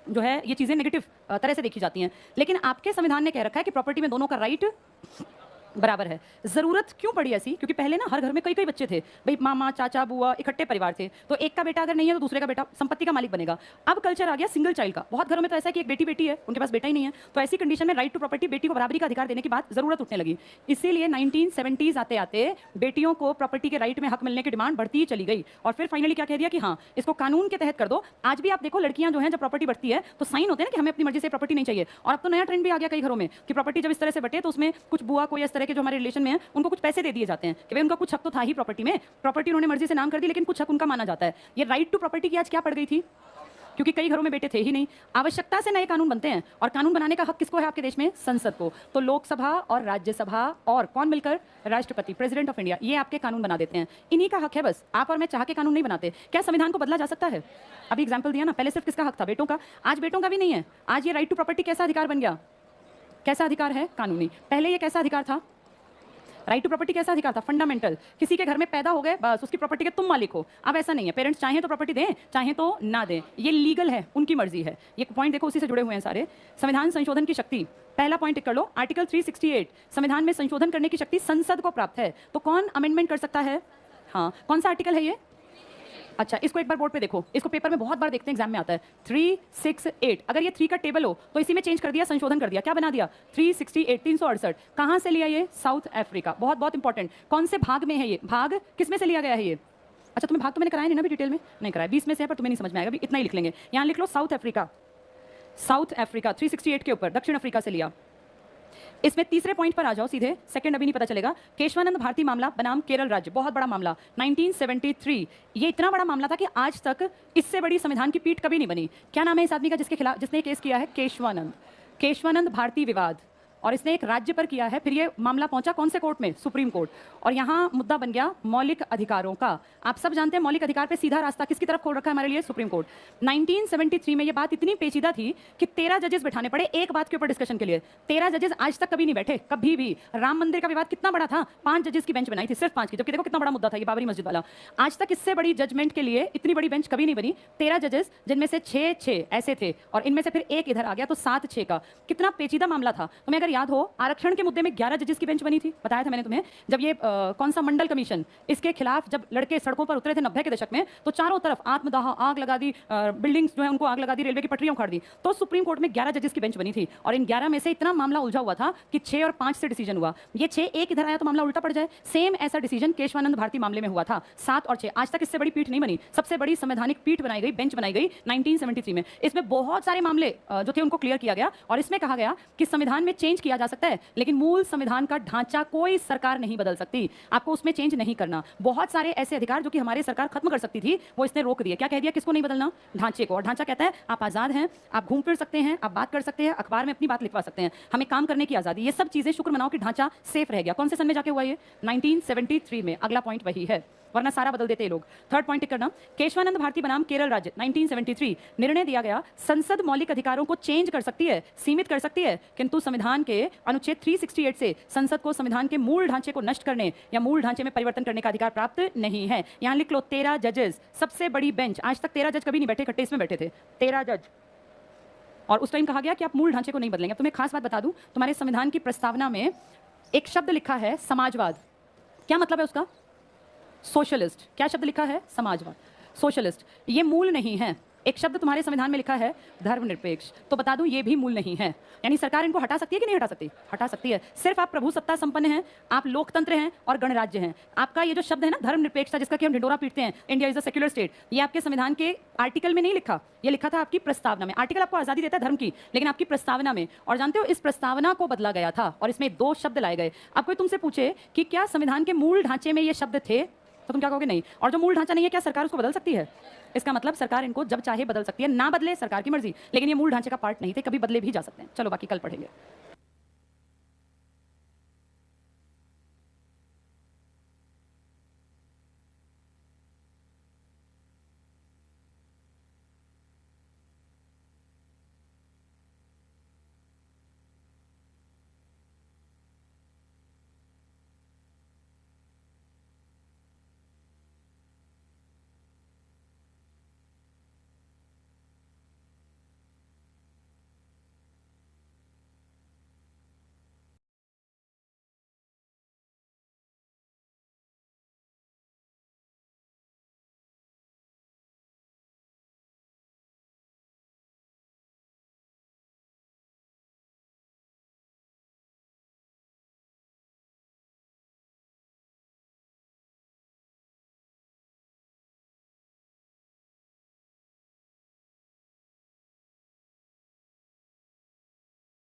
जो है ये चीज़ें नेगेटिव तरह से देखी जाती हैं। लेकिन आपके संविधान ने कह रखा है कि प्रॉपर्टी में दोनों का राइट बराबर है। जरूरत क्यों पड़ी ऐसी? क्योंकि पहले ना हर घर में कई कई बच्चे थे, भाई मामा चाचा बुआ इकट्ठे परिवार थे, तो एक का बेटा अगर नहीं है तो दूसरे का बेटा संपत्ति का मालिक बनेगा। अब कल्चर आ गया सिंगल चाइल्ड का। बहुत घरों में तो ऐसा है कि एक बेटी बेटी है, उनके पास बेटा ही नहीं है, तो ऐसी कंडीशन में राइट टू प्रॉपर्टी, बेटी को बराबरी का अधिकार देने की बात जरूरत उठने लगी। इसीलिए 1970s आते आते बेटियों को प्रॉपर्टी के राइट में हक मिलने की डिमांड बढ़ती ही चली गई, और फिर फाइनली क्या कह दिया कि हाँ इसको कानून के तहत कर दो। आज भी आप देखो लड़कियां जो हैं जब प्रॉपर्टी बढ़ती है तो साइन होते हैं ना कि हमें अपनी मर्जी से प्रॉपर्टी नहीं चाहिए। और अब तो नया ट्रेंड भी आ गया कई घरों में कि प्रॉपर्टी जब इस तरह से बटे तो उसमें कुछ बुआ कोई इस तरह के जो हमारे रिलेशन में है उनको कुछ पैसे दे दिए जाते हैं कि भाई उनका कुछ हक तो था ही प्रॉपर्टी में, प्रॉपर्टी उन्होंने मर्जी से नाम कर दी लेकिन कुछ हक उनका माना जाता है। ये राइट टू प्रॉपर्टी की आज क्या पड़ गई थी? क्योंकि कई घरों में बेटे थे ही नहीं। आवश्यकता से नए कानून बनते हैं, और कानून बनाने का हक किसको है आपके देश में? संसद को। तो लोकसभा और राज्यसभा और कौन मिलकर? राष्ट्रपति, प्रेसिडेंट ऑफ इंडिया, ये आपके कानून बना देते हैं। इन्हीं का हक है, बस आप और मैं चाह के कानून नहीं बनाते। क्या संविधान को बदला जा सकता है? अभी एग्जाम्पल दिया ना, पहले सिर्फ किसका हक था? बेटों का। आज बेटों का भी नहीं है। आज ये राइट टू प्रॉपर्टी कैसा अधिकार बन गया? कैसा अधिकार है? कानूनी। पहले ये कैसा अधिकार था? राइट टू प्रॉपर्टी कैसा अधिकार था? फंडामेंटल। किसी के घर में पैदा हो गए बस उसकी प्रॉपर्टी के तुम मालिक हो। अब ऐसा नहीं है, पेरेंट्स चाहें तो प्रॉपर्टी दें, चाहें तो ना दें, ये लीगल है, उनकी मर्जी है। ये पॉइंट देखो, उसी से जुड़े हुए हैं सारे। संविधान संशोधन की शक्ति, पहला पॉइंट टिक कर लो, आर्टिकल 368, संविधान में संशोधन करने की शक्ति संसद को प्राप्त है। तो कौन अमेंडमेंट कर सकता है? हाँ, कौन सा आर्टिकल है ये? अच्छा, इसको एक बार बोर्ड पे देखो, इसको पेपर में बहुत बार देखते हैं, एग्जाम में आता है। 368, अगर ये 3 का टेबल हो तो इसी में चेंज कर दिया, संशोधन कर दिया, क्या बना दिया? 368, 368। कहाँ से लिया ये? South Africa. बहुत बहुत इंपॉर्टेंट। कौन से भाग में है ये? भाग किस में से लिया गया है ये? अच्छा, तुम्हें भाग तो मैंने कराया नहीं ना, भी डिटेल में नहीं कराया, 20 में से है, पर तुम्हें नहीं समझ में आएगा, भी इतना ही लिख लेंगे। यहाँ लिख लो साउथ अफ्रीका। साउथ अफ्रीका 368 के ऊपर दक्षिण अफ्रीका से लिया। इसमें तीसरे पॉइंट पर आ जाओ सीधे, सेकंड अभी नहीं पता चलेगा। केशवानंद भारती मामला बनाम केरल राज्य, बहुत बड़ा मामला, 1973। ये इतना बड़ा मामला था कि आज तक इससे बड़ी संविधान की पीठ कभी नहीं बनी। क्या नाम है इस आदमी का जिसके खिलाफ, जिसने केस किया है? केशवानंद। केशवानंद भारती विवाद, और इसने एक राज्य पर किया है। फिर ये मामला पहुंचा कौन से कोर्ट में? Supreme court. और यहाँ मुद्दा बन गया मौलिक अधिकारों का। आप सब जानते हैं मौलिक अधिकार पे सीधा रास्ता किसकी तरफ खोल रखा है हमारे लिए? Supreme court. 1973 में ये बात इतनी पेचीदा थी कि 13 जजेस बैठाने पड़े एक बात के ऊपर डिस्कशन के लिए। 13 जजेस आज तक कभी नहीं बैठे, कभी भी। राम मंदिर का विवाद कितना बड़ा था? 5 जजेस की बेंच बनाई थी, सिर्फ 5 की, जबकि देखो कितना बड़ा मुद्दा था ये बाबरी मस्जिद वाला। आज तक इससे बड़ी जजमेंट के लिए इतनी बड़ी बेंच कभी नहीं बनी। 13 जजेस, जिनमें से 6 ऐसे थे, और इनमें से फिर एक इधर आ गया, तो 7-6 का। कितना पेचीदा मामला था। तुम्हें अगर याद हो, आरक्षण के मुद्दे में 11 जजेस की बेंच बनी थी, बताया था मैंने तुम्हें। जब ये कौन सा मंडल कमीशन, इसके खिलाफ जब लड़के सड़कों पर उतरे थे 90 के दशक में, तो चारों तरफ आत्मदाह, आग लगा दी, बिल्डिंग्स जो है उनको आग लगा दी, रेलवे की पटरियां उखाड़ दी। तो सुप्रीम कोर्ट में 11 जजेस की बेंच बनी थी, और इन 11 में से इतना मामला उलझा हुआ था कि 6 और 5 से डिसीजन हुआ। ये 6 एक इधर आया तो मामला उल्टा पड़ जाए। सेम ऐसा डिसीजन केशवानंद भारती मामले में हुआ था, 7 और 6। आज तक इससे बड़ी पीठ नहीं बनी। सबसे बड़ी संवैधानिक पीठ बनाई गई, बेंच बनाई गई 1973 में। इसमें बहुत सारे मामले जो थे उनको क्लियर किया गया, और इसमें कहा गया कि संविधान में चेंज किया जा सकता है, लेकिन मूल संविधान का ढांचा कोई सरकार नहीं बदल सकती। आपको उसमें चेंज नहीं करना। बहुत सारे ऐसे अधिकार जो कि हमारी सरकार खत्म कर सकती थी, वो इसने रोक दिए। क्या कह दिया? किसको नहीं बदलना? ढांचे को। और ढांचा कहता है आप आजाद हैं, आप घूम फिर सकते हैं, आप बात कर सकते हैं, अखबार में अपनी बात लिखवा सकते हैं, हमें काम करने की आजादी। ये सब चीजें शुक्र मनाओ कि ढांचा सेफ रह गया। कौन से सन में जाके हुआ ये? 1973 में। अगला पॉइंट वही है, वरना सारा बदल देते हैं लोग। थर्ड पॉइंट टिक करना, केशवानंद भारती बनाम केरल राज्य, 1973। निर्णय दिया गया संसद मौलिक अधिकारों को चेंज कर सकती है, सीमित कर सकती है, किंतु संविधान के अनुच्छेद 368 से संसद को संविधान के मूल ढांचे को नष्ट करने या मूल ढांचे में परिवर्तन करने का अधिकार प्राप्त नहीं है। यहां लिख लो 13 जजेस, सबसे बड़ी बेंच। आज तक 13 जज कभी नहीं बैठे इकट्ठे, इसमें बैठे थे 13 जज। और उस टाइम कहा गया कि आप मूल ढांचे को नहीं बदलेंगे। तुम्हें खास बात बता दूं, तुम्हारे संविधान की प्रस्तावना में एक शब्द लिखा है समाजवाद। क्या मतलब है उसका? सोशलिस्ट। क्या शब्द लिखा है? समाजवाद, सोशलिस्ट। ये मूल नहीं है, एक शब्द तुम्हारे संविधान में लिखा है धर्मनिरपेक्ष, तो बता दूं ये भी मूल नहीं है। यानी सरकार इनको हटा सकती है कि नहीं हटा सकती? हटा सकती है। सिर्फ आप प्रभु सत्ता संपन्न हैं, आप लोकतंत्र हैं और गणराज्य हैं। आपका ये जो शब्द है ना धर्मनिरपेक्षता, जिसका कि हम ढिंडोरा पीटते हैं, India is a secular state, ये आपके संविधान के आर्टिकल में नहीं लिखा, ये लिखा था आपकी प्रस्तावना में। आर्टिकल आपको आजादी देता है धर्म की, लेकिन आपकी प्रस्तावना में। और जानते हो इस प्रस्तावना को बदला गया था और इसमें 2 शब्द लाए गए। अब कोई तुमसे पूछे कि क्या संविधान के मूल ढांचे में ये शब्द थे, तो तुम क्या कहोगे? नहीं। और जो मूल ढांचा नहीं है, क्या सरकार उसको बदल सकती है? इसका मतलब सरकार इनको जब चाहे बदल सकती है, ना बदले सरकार की मर्जी, लेकिन ये मूल ढांचे का पार्ट नहीं थे, कभी बदले भी जा सकते हैं। चलो बाकी कल पढ़ेंगे।